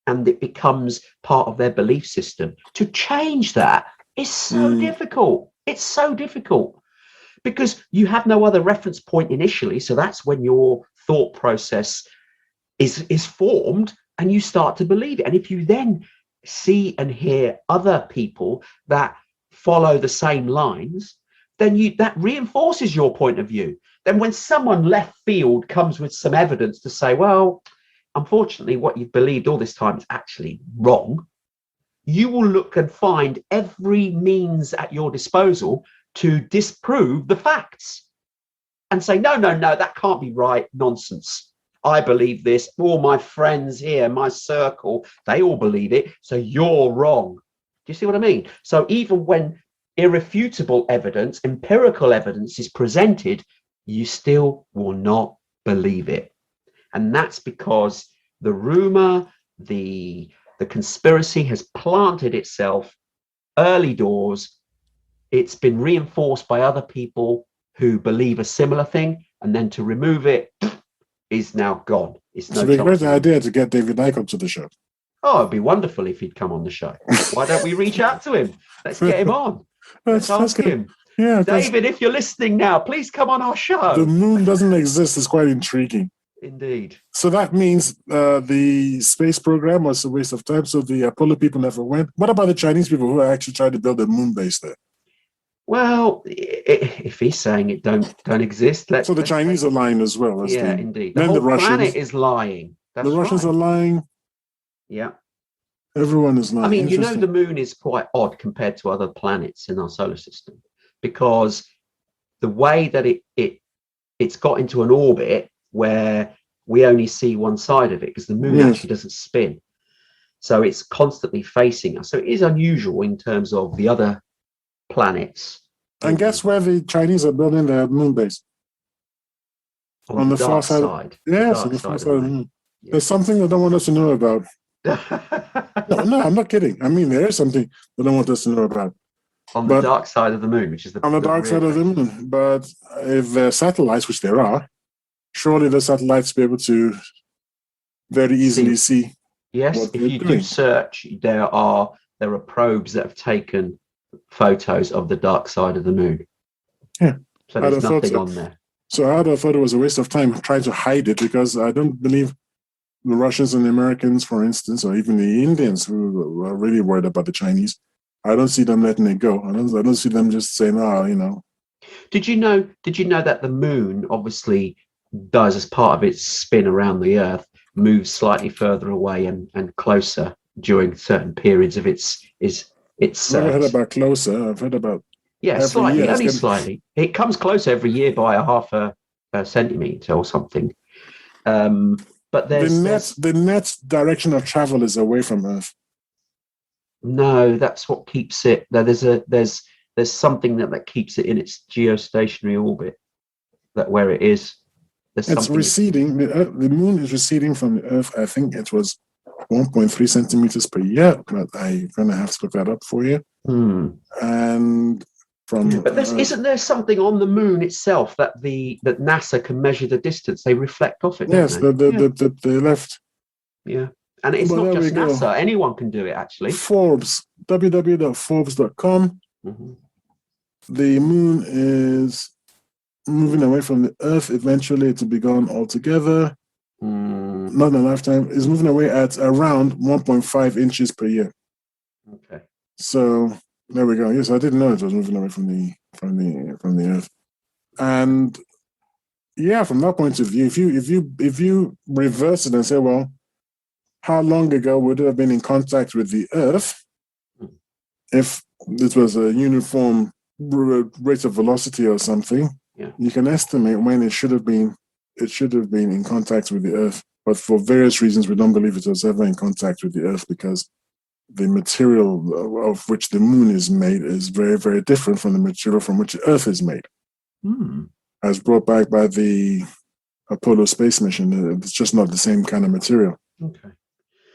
and it becomes part of their belief system, to change that is so difficult. It's so difficult because you have no other reference point initially. So that's when your thought process is formed and you start to believe it. And if you then see and hear other people that follow the same lines, then that reinforces your point of view. Then when someone left field comes with some evidence to say, well, unfortunately, what you've believed all this time is actually wrong, you will look and find every means at your disposal to disprove the facts and say, no, that can't be right. Nonsense. I believe this. All my friends here, my circle, they all believe it. So you're wrong. Do you see what I mean? So even when irrefutable evidence, empirical evidence is presented, you still will not believe it. And that's because the rumor, the conspiracy has planted itself early doors. It's been reinforced by other people who believe a similar thing, and then to remove it is now gone. It's no
So it'd be a great
chance.
idea to get David Icke onto the show.
Oh, it'd be wonderful if he'd come on the show. Why don't we reach out to him? Let's get him on. Let's ask him.
Yeah,
David, if you're listening now, please come on our show.
The moon doesn't exist. It's quite intriguing.
Indeed.
So that means the space program was a waste of time. So the Apollo people never went. What about the Chinese people who actually tried to build a moon base there?
Well, if he's saying it don't exist,
so the Chinese are lying as well.
Yeah, indeed.
Then
the
Russians,
planet is lying. That's
the Russians
right.
are lying.
Yeah.
Everyone is lying.
I mean, the moon is quite odd compared to other planets in our solar system, because the way that it's got into an orbit where we only see one side of it, because the moon actually doesn't spin. So it's constantly facing us. So it is unusual in terms of the other planets.
And guess where the Chinese are building their moon base?
On the far side.
Yes, on the far side of the moon. Yeah. There's something they don't want us to know about. no, I'm not kidding. I mean, there is something they don't want us to know about.
On the dark side of the moon, which is the
dark side of the moon. But if they're satellites, which there are, surely the satellites be able to very easily see.
Yes, if you do search, there are probes that have taken photos of the dark side of the moon.
Yeah.
So there's nothing on there.
So I'd have thought it was a waste of time trying to hide it, because I don't believe the Russians and the Americans, for instance, or even the Indians who are really worried about the Chinese, I don't see them letting it go. I don't see them just saying,
Did you know that the moon obviously does, as part of its spin around the Earth, moves slightly further away and closer during certain periods of its
I've never heard about closer. I've heard about
slightly, only slightly. It comes closer every year by a half a centimeter or something. But
the net direction of travel is away from Earth.
No, that's what keeps it. There's something that keeps it in its geostationary orbit. That where it is,
it's receding. The moon is receding from the Earth. I think it was 1.3 centimeters per year, but I'm gonna have to look that up for you. And
but isn't there something on the moon itself that NASA can measure the distance? They reflect off it.
Yes, the left.
Yeah, and it's not just NASA. Anyone can do it, actually.
Forbes, www.forbes.com. The moon is moving away from the Earth. Eventually, it will be gone altogether. Not in a lifetime. It's moving away at around 1.5 inches per year.
Okay.
So there we go. Yes, I didn't know it was moving away from the Earth. And yeah, from that point of view, if you reverse it and say, well, how long ago would it have been in contact with the Earth if it was a uniform rate of velocity or something?
Yeah.
You can estimate when it should have been in contact with the Earth. But for various reasons, we don't believe it was ever in contact with the Earth, because the material of which the moon is made is very, very different from the material from which the Earth is made. As brought back by the Apollo space mission, it's just not the same kind of material.
Okay.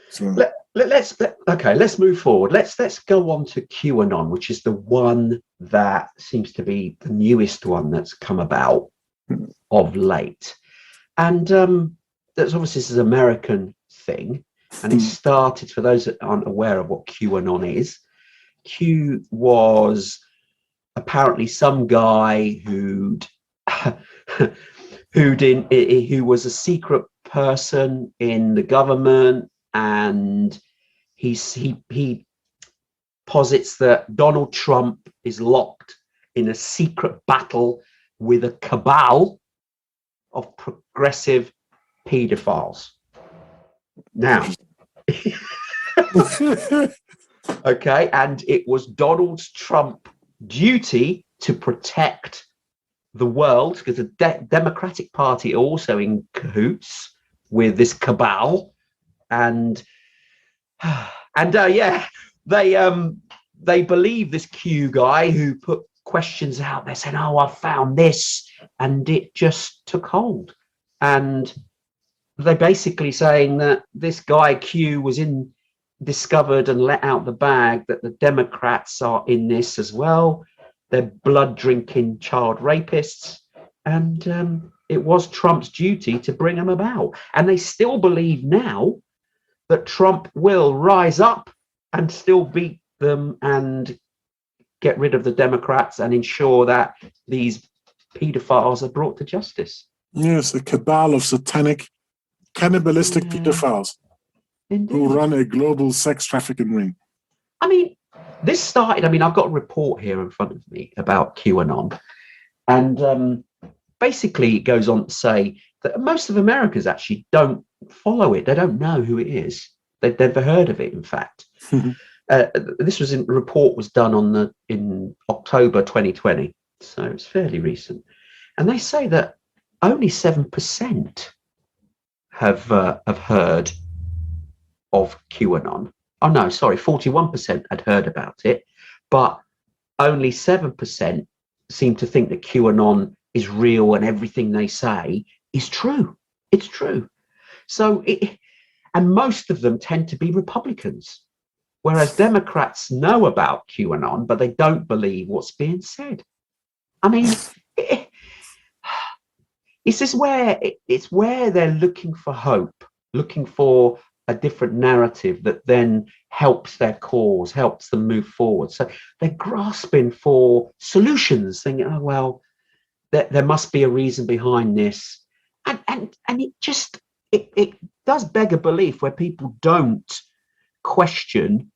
So
let's move forward. Let's go on to QAnon, which is the one that seems to be the newest one that's come about of late. And that's obviously this is an American thing, and it started, for those that aren't aware of what QAnon is, Q was apparently some guy who was a secret person in the government, and he posits that Donald Trump is locked in a secret battle with a cabal of progressive pedophiles. Now, okay, and it was Donald Trump's duty to protect the world, because the Democratic Party are also in cahoots with this cabal, and they believe this Q guy who put questions out there saying, "Oh, I found this," and it just took hold. And they're basically saying that this guy Q was discovered and let out the bag, that the Democrats are in this as well. They're blood drinking child rapists, and it was Trump's duty to bring them about. And they still believe now that Trump will rise up and still beat them and get rid of the Democrats and ensure that these pedophiles are brought to justice.
Yes, a cabal of satanic, cannibalistic pedophiles who run a global sex trafficking ring.
I mean, this started, I've got a report here in front of me about QAnon, and basically it goes on to say that most of Americans actually don't follow it. They don't know who it is. They've never heard of it, in fact. This report was done in October 2020, so it's fairly recent. And they say that only 7% have heard of QAnon. Oh no, sorry, 41% had heard about it, but only 7% seem to think that QAnon is real and everything they say is true. It's true. So and most of them tend to be Republicans, whereas Democrats know about QAnon, but they don't believe what's being said. It's where they're looking for hope, looking for a different narrative that then helps their cause, helps them move forward. So they're grasping for solutions, thinking, oh, well, there must be a reason behind this. And it does beg a belief where people don't question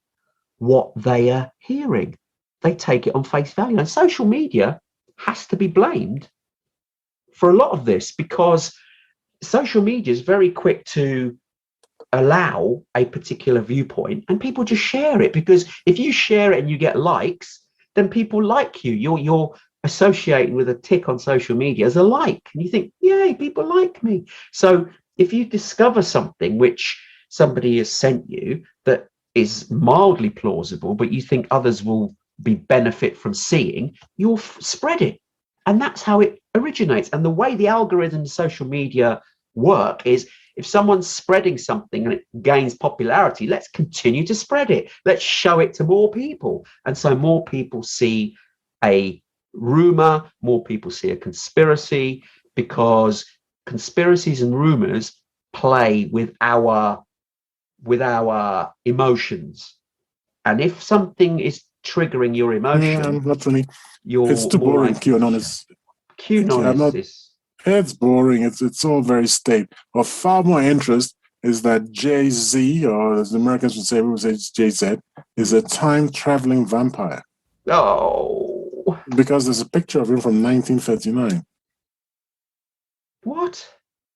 what they are hearing. They take it on face value. And social media has to be blamed for a lot of this, because social media is very quick to allow a particular viewpoint and people just share it, because if you share it and you get likes, then people like you. You're associating with a tick on social media as a like, and you think, yay, people like me. So if you discover something which somebody has sent you that is mildly plausible, but you think others will benefit from seeing, you'll spread it. And that's how it originates. And the way the algorithms of social media work is, if someone's spreading something and it gains popularity, let's continue to spread it. Let's show it to more people. And so more people see a rumor, more people see a conspiracy, because conspiracies and rumors play with our emotions. And if something is triggering your emotion,
not really. It's too boring. QAnon is. It's boring. It's all very state. Of far more interest is that Jay-Z, or as the Americans would say, we would say it's JZ, is a time-traveling vampire.
Oh.
Because there's a picture of him from 1939.
What?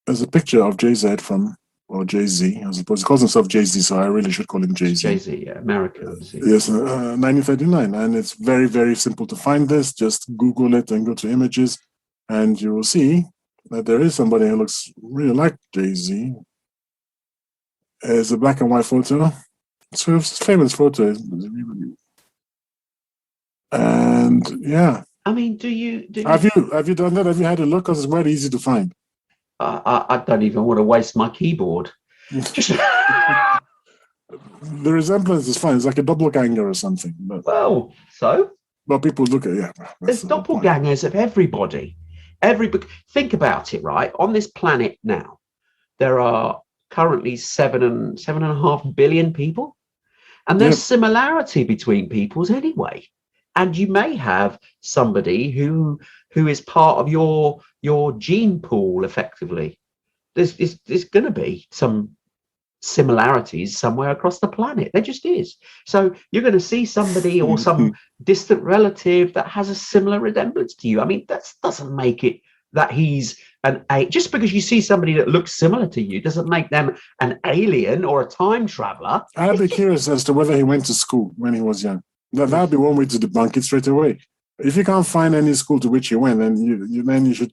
There's a picture of JZ or Jay-Z, I suppose. He calls himself Jay-Z, so I really should call him Jay-Z.
Jay-Z, yeah, American.
Yes, 1939. And it's very, very simple to find this. Just Google it and go to images, and you will see that there is somebody who looks really like Jay-Z. It's a black and white photo. So it's a famous photo. And yeah.
Do you
have you done that? Have you had a look? Because it's very easy to find.
I don't even want to waste my keyboard.
The resemblance is fine. It's like a doppelganger or something. But people look at
there's doppelgangers of everybody. Think about it, right? On this planet now, there are currently 7.5 billion people, and there's similarity between peoples anyway. And you may have somebody who is part of your gene pool, effectively. There's going to be some similarities somewhere across the planet. There just is. So you're going to see somebody or some distant relative that has a similar resemblance to you. That doesn't make it that he's just because you see somebody that looks similar to you doesn't make them an alien or a time traveler.
I'd be curious as to whether he went to school when he was young. That'd be one way to debunk it straight away. If you can't find any school to which he went, then you should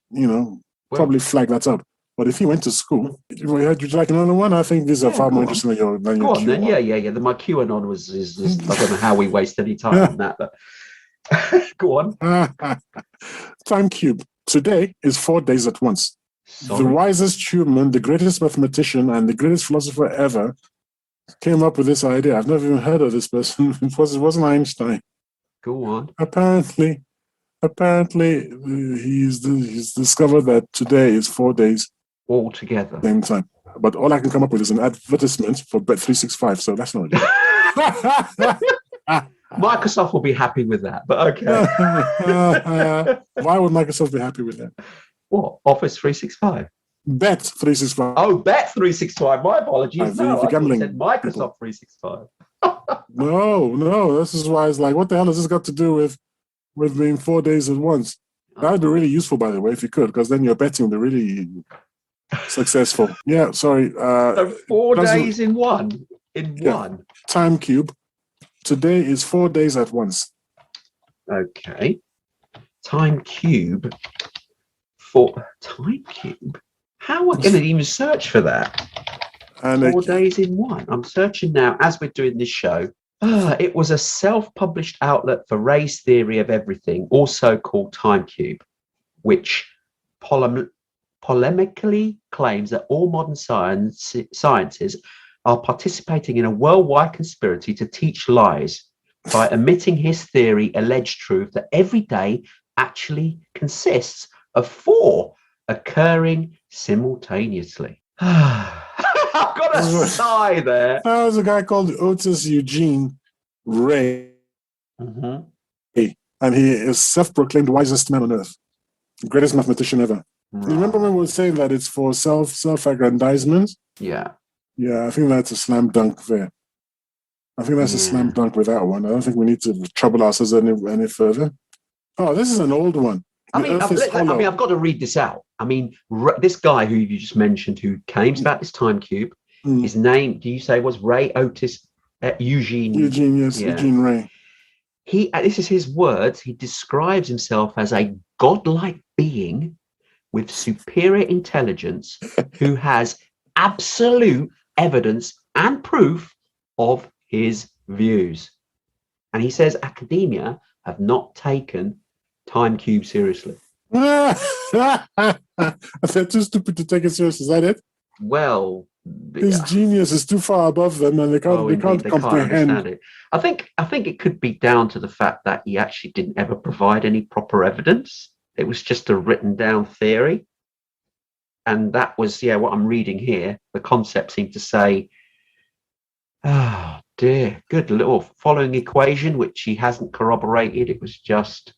probably flag that up. But if he went to school, would you like another one? I think these are far more interesting than your
Go on then. Yeah. My QAnon is I don't know how we waste any time on that, but go on.
Time cube. Today is 4 days at once. The
Sorry?
wisest human, the greatest mathematician, and the greatest philosopher ever came up with this idea. I've never even heard of this person. It wasn't Einstein.
Go on.
Apparently, he's discovered that today is 4 days
All together.
same time. But all I can come up with is an advertisement for Bet365, so that's not it.
Microsoft will be happy with that, but okay.
Why would Microsoft be happy with that?
What? Office 365?
Bet365.
Oh, Bet365. My apologies.
The
No, I thought you
gambling
said Microsoft
people.
365.
No. This is why it's like, what the hell has this got to do with being 4 days at once? That would be really useful, by the way, if you could, because then your betting would be really successful. Yeah, sorry.
So 4
doesn't-
days in one? In
Yeah.
one?
Time cube. Today is 4 days at once.
Okay. Time cube. For time cube? How am I going to even search for that?
And
4 days in one. I'm searching now as we're doing this show. It was a self-published outlet for Ray's theory of everything, also called Time Cube, which polemically claims that all modern sciences are participating in a worldwide conspiracy to teach lies by omitting his theory alleged truth that every day actually consists of 4 occurring simultaneously. I've got a sigh there.
There was a guy called Otis Eugene Ray,
Mm-hmm.
and he is self-proclaimed wisest man on earth, greatest mathematician ever.
Right.
You remember when we were saying that it's for self-aggrandizement?
Yeah.
Yeah, I think that's a slam dunk there. I think that's a slam dunk with that one. I don't think we need to trouble ourselves any further. Oh, this is an old one.
I mean, I've got to read this out. I mean, this guy who you just mentioned, who claims about this time cube, his name, do you say was Ray Otis Eugene?
Eugene, yes,
Yeah.
Eugene Ray.
This is his words. He describes himself as a godlike being with superior intelligence who has absolute evidence and proof of his views. And he says academia have not taken time cube seriously.
They're too stupid to take it serious. Is that it?
Well,
his genius is too far above them, and they can't comprehend.
Can't it. I think it could be down to the fact that he actually didn't ever provide any proper evidence. It was just a written down theory, and that was what I'm reading here. The concept seemed to say, "Oh dear, good little following equation," which he hasn't corroborated. It was just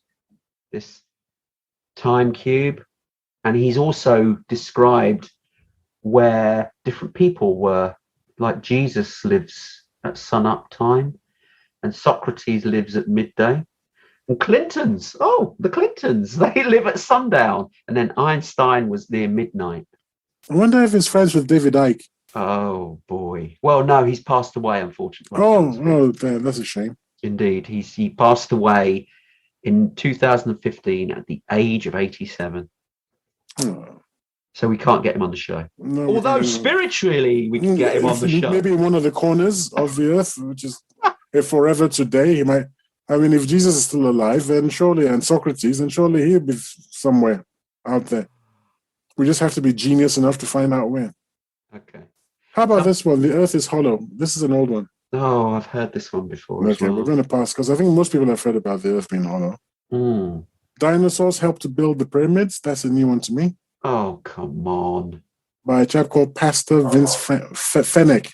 this time cube, and he's also described where different people were, like Jesus lives at sun-up time, and Socrates lives at midday, and the Clintons, they live at sundown, and then Einstein was near midnight.
I wonder if he's friends with David Icke.
Oh boy. Well, no, he's passed away, unfortunately.
Oh, that's a shame.
Indeed, he passed away in 2015 at the age of 87.
Oh.
So we can't get him on the show.
No,
although spiritually we can get him on the show.
Maybe in one of the corners of the earth, which is forever today. He might. I mean, if Jesus is still alive, then surely, and Socrates, then surely he'll be somewhere out there. We just have to be genius enough to find out where.
Okay.
How about this one? The earth is hollow. This is an old one.
Oh, I've heard this one before.
Okay, we're going to pass because I think most people have heard about the earth being hollow. Dinosaurs helped to build the pyramids. That's a new one to me.
Oh, come on.
By a chap called Pastor Vince Fennick.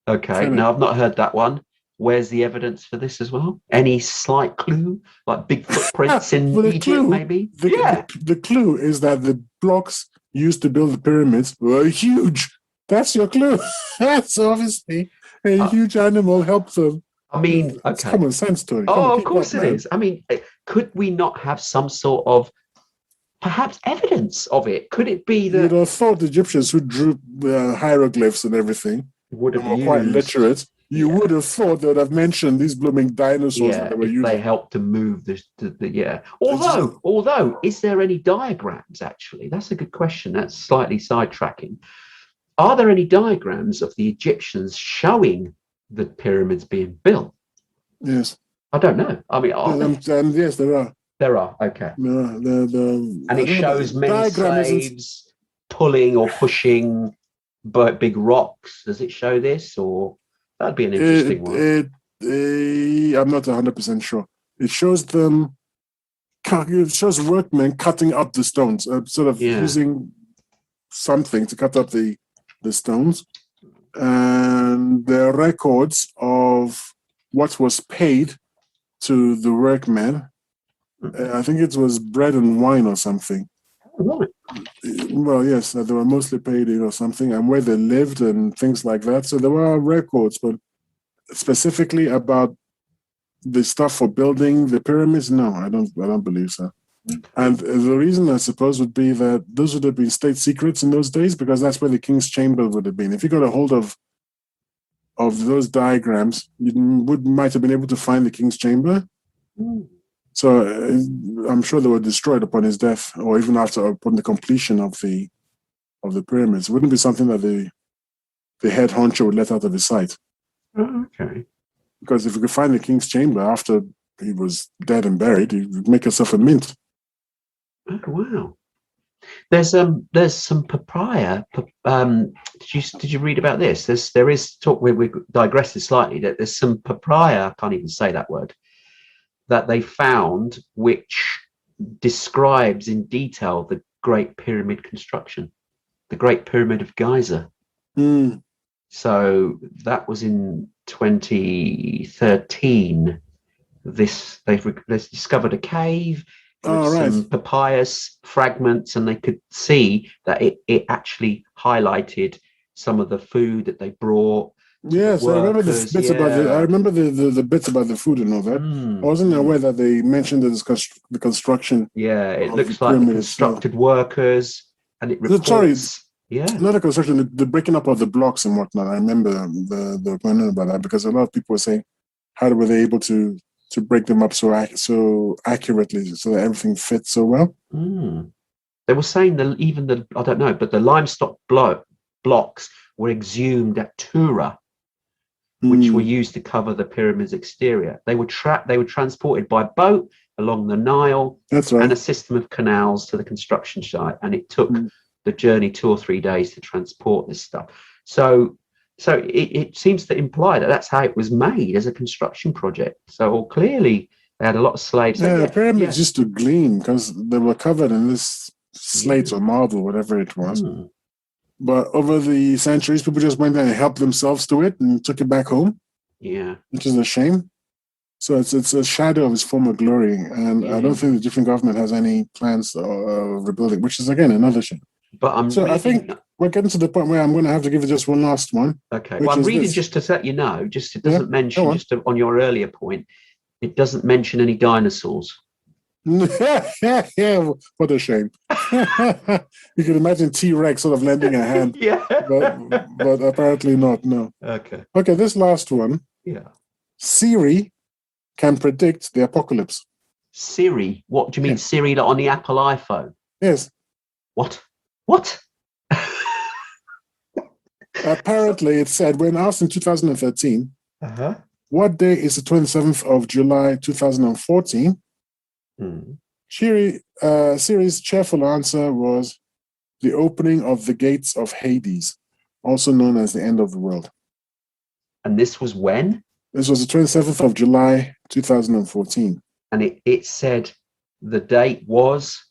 Okay, no, I've not heard that one. Where's the evidence for this as well? Any slight clue? Like big footprints in Egypt, maybe?
The clue is that the blocks used to build the pyramids were huge. That's your clue. That's obviously a huge animal helped them.
I mean, okay.
It's common sense, Tony.
Of course it is. I mean, could we not have some sort of perhaps evidence of it? Could it be that...
You'd have thought the Egyptians who drew hieroglyphs and everything were quite literate. You would have thought they would have mentioned these blooming dinosaurs that they were using.
They helped to move this. Although, is there any diagrams, actually? That's a good question. That's slightly sidetracking. Are there any diagrams of the Egyptians showing the pyramids being built?
Yes.
I don't know. I mean,
yes, there are.
There are, okay.
I
And it
don't know,
shows
the
men
diagram isn't.
slaves pulling or pushing big rocks. Does it show this, or that'd be an interesting one?
I'm not 100% sure. It shows them. It shows workmen cutting up the stones, sort of
Yeah.
using something to cut up the stones, and there are records of what was paid to the workmen. I think it was bread and wine or something.
Right.
Well, yes, they were mostly paid, or something, and where they lived and things like that. So there were records, but specifically about the stuff for building the pyramids, no, I don't believe so. And the reason, I suppose, would be that those would have been state secrets in those days, because that's where the king's chamber would have been. If you got a hold of those diagrams, you might have been able to find the king's chamber. So I'm sure they were destroyed upon his death, or even upon the completion of the pyramids. It wouldn't be something that the head honcho would let out of his sight.
Oh, okay.
Because if you could find the king's chamber after he was dead and buried, you'd make yourself a mint.
Oh, wow. There's some papaya. Did you read about this? There is talk. We digressed slightly. That there's some papaya. I can't even say that word. That they found, which describes in detail the Great Pyramid construction, the Great Pyramid of Giza. So that was in 2013. They've discovered a cave with some papyrus fragments, and they could see that it actually highlighted some of the food that they brought.
Yes, I remember the bits about the bits about the food and all that. I wasn't aware that they mentioned the construction.
Yeah, it looks like the constructed workers, and it reports.
Not the construction, the breaking up of the blocks and whatnot. I remember the point about that, because a lot of people were saying, how were they able to break them up so accurately, so that everything fits so well?
They were saying that even I don't know, but the limestone blocks were exhumed at Tura, which were used to cover the pyramid's exterior. They were transported by boat along the Nile.
That's right.
And a system of canals to the construction site, and it took the journey 2 or 3 days to transport this stuff. So it seems to imply that that's how it was made as a construction project. So clearly they had a lot of slaves.
The pyramids used to gleam because they were covered in this slate or marble, whatever it was. But over the centuries, people just went there and helped themselves to it and took it back home.
Yeah,
which is a shame. So it's a shadow of its former glory, and I don't think the different government has any plans of rebuilding, which is again another shame.
But
I think we're getting to the point where I'm going to have to give you just one last one.
Okay. Well, I'm reading just to let you know. It doesn't mention on your earlier point. It doesn't mention any dinosaurs.
Yeah, what a shame. You can imagine T-Rex sort of lending a hand.
Yeah.
But apparently not, no.
Okay.
Okay, this last one.
Yeah.
Siri can predict the apocalypse.
Siri? What do you mean, Siri on the Apple iPhone?
Yes.
What?
Apparently, it said, when asked in 2013, what day is the 27th of July 2014? Siri's cheerful answer was the opening of the gates of Hades, also known as the end of the world.
And this was when?
This was the 27th of July 2014.
And it said the date was?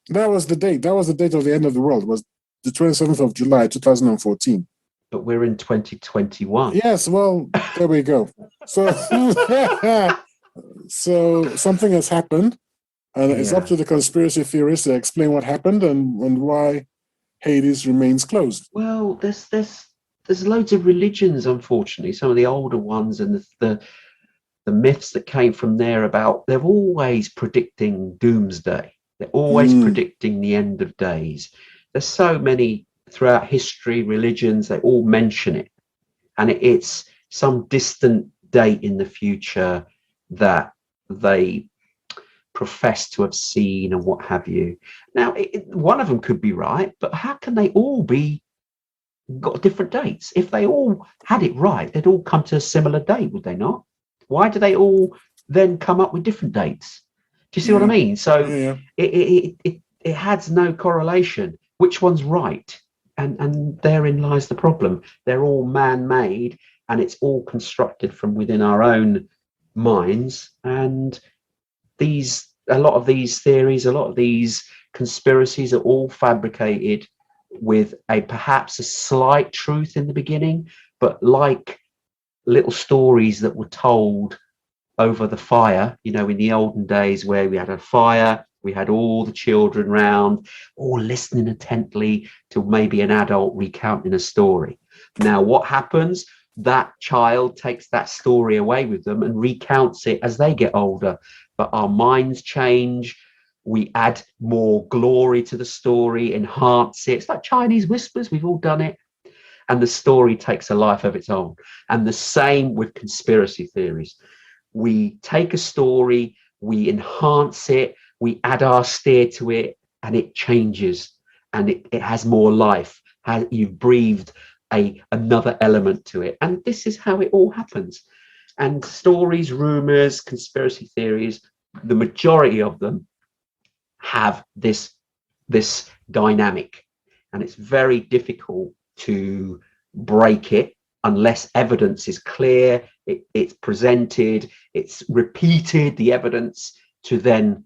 That was the date. That was the date of the end of the world. It was the 27th of July 2014.
But we're in 2021.
Yes, well, there we go. So, so something has happened, and it's up to the conspiracy theorists to explain what happened and why Hades remains closed.
Well, there's loads of religions, unfortunately, some of the older ones, and the myths that came from there they're always predicting doomsday. They're always predicting the end of days. There's so many throughout history, religions, they all mention it. And it's some distant date in the future that they profess to have seen and what have you. Now, one of them could be right, but how can they all got different dates? If they all had it right, they'd all come to a similar date, would they not? Why do they all then come up with different dates? Do you see what I mean? So
Yeah.
it has no correlation. Which one's right? And therein lies the problem. They're all man-made, and it's all constructed from within our own minds. And a lot of these theories, a lot of these conspiracies are all fabricated with perhaps a slight truth in the beginning, but like little stories that were told over the fire, in the olden days where we had a fire, we had all the children round, all listening intently to maybe an adult recounting a story. Now, what happens? That child takes that story away with them and recounts it as they get older. But our minds change. We add more glory to the story, enhance it. It's like Chinese whispers. We've all done it. And the story takes a life of its own. And the same with conspiracy theories. We take a story, we enhance it, we add our steer to it, and it changes, and it has more life. You've breathed another element to it. And this is how it all happens. And stories, rumors, conspiracy theories, the majority of them have this dynamic. And it's very difficult to break it unless evidence is clear, it's presented, it's repeated, the evidence, to then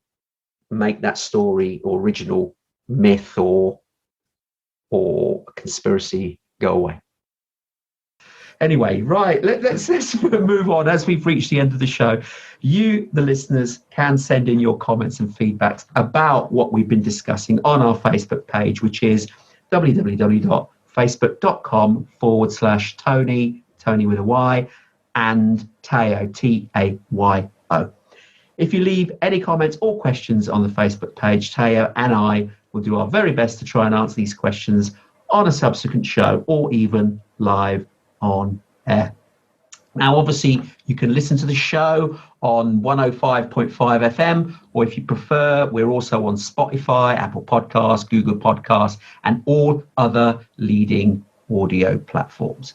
make that story or original myth or conspiracy go away. Anyway, right, let's move on. As we've reached the end of the show, you, the listeners, can send in your comments and feedbacks about what we've been discussing on our Facebook page, which is www.facebook.com/Tony with a Y, and Tayo, Tayo. If you leave any comments or questions on the Facebook page, Tayo and I will do our very best to try and answer these questions on a subsequent show or even live on air. Now, obviously, you can listen to the show on 105.5 FM, or if you prefer, we're also on Spotify, Apple Podcasts, Google Podcasts, and all other leading audio platforms.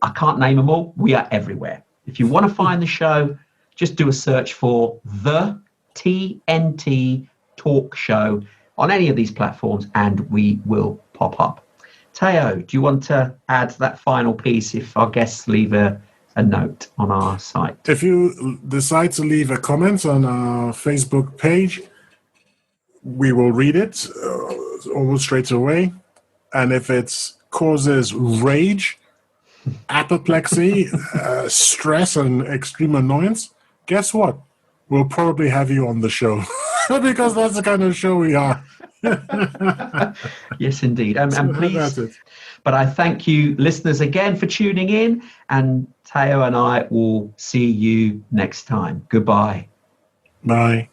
I can't name them all. We are everywhere. If you want to find the show, just do a search for the TNT Talk Show on any of these platforms, and we will pop up. Tayo, do you want to add that final piece if our guests leave a note on our site?
If you decide to leave a comment on our Facebook page, we will read it almost straight away. And if it causes rage, apoplexy, stress, and extreme annoyance, guess what? We'll probably have you on the show because that's the kind of show we are.
Yes, indeed. And please, but I thank you, listeners, again for tuning in. And Tayo and I will see you next time. Goodbye.
Bye.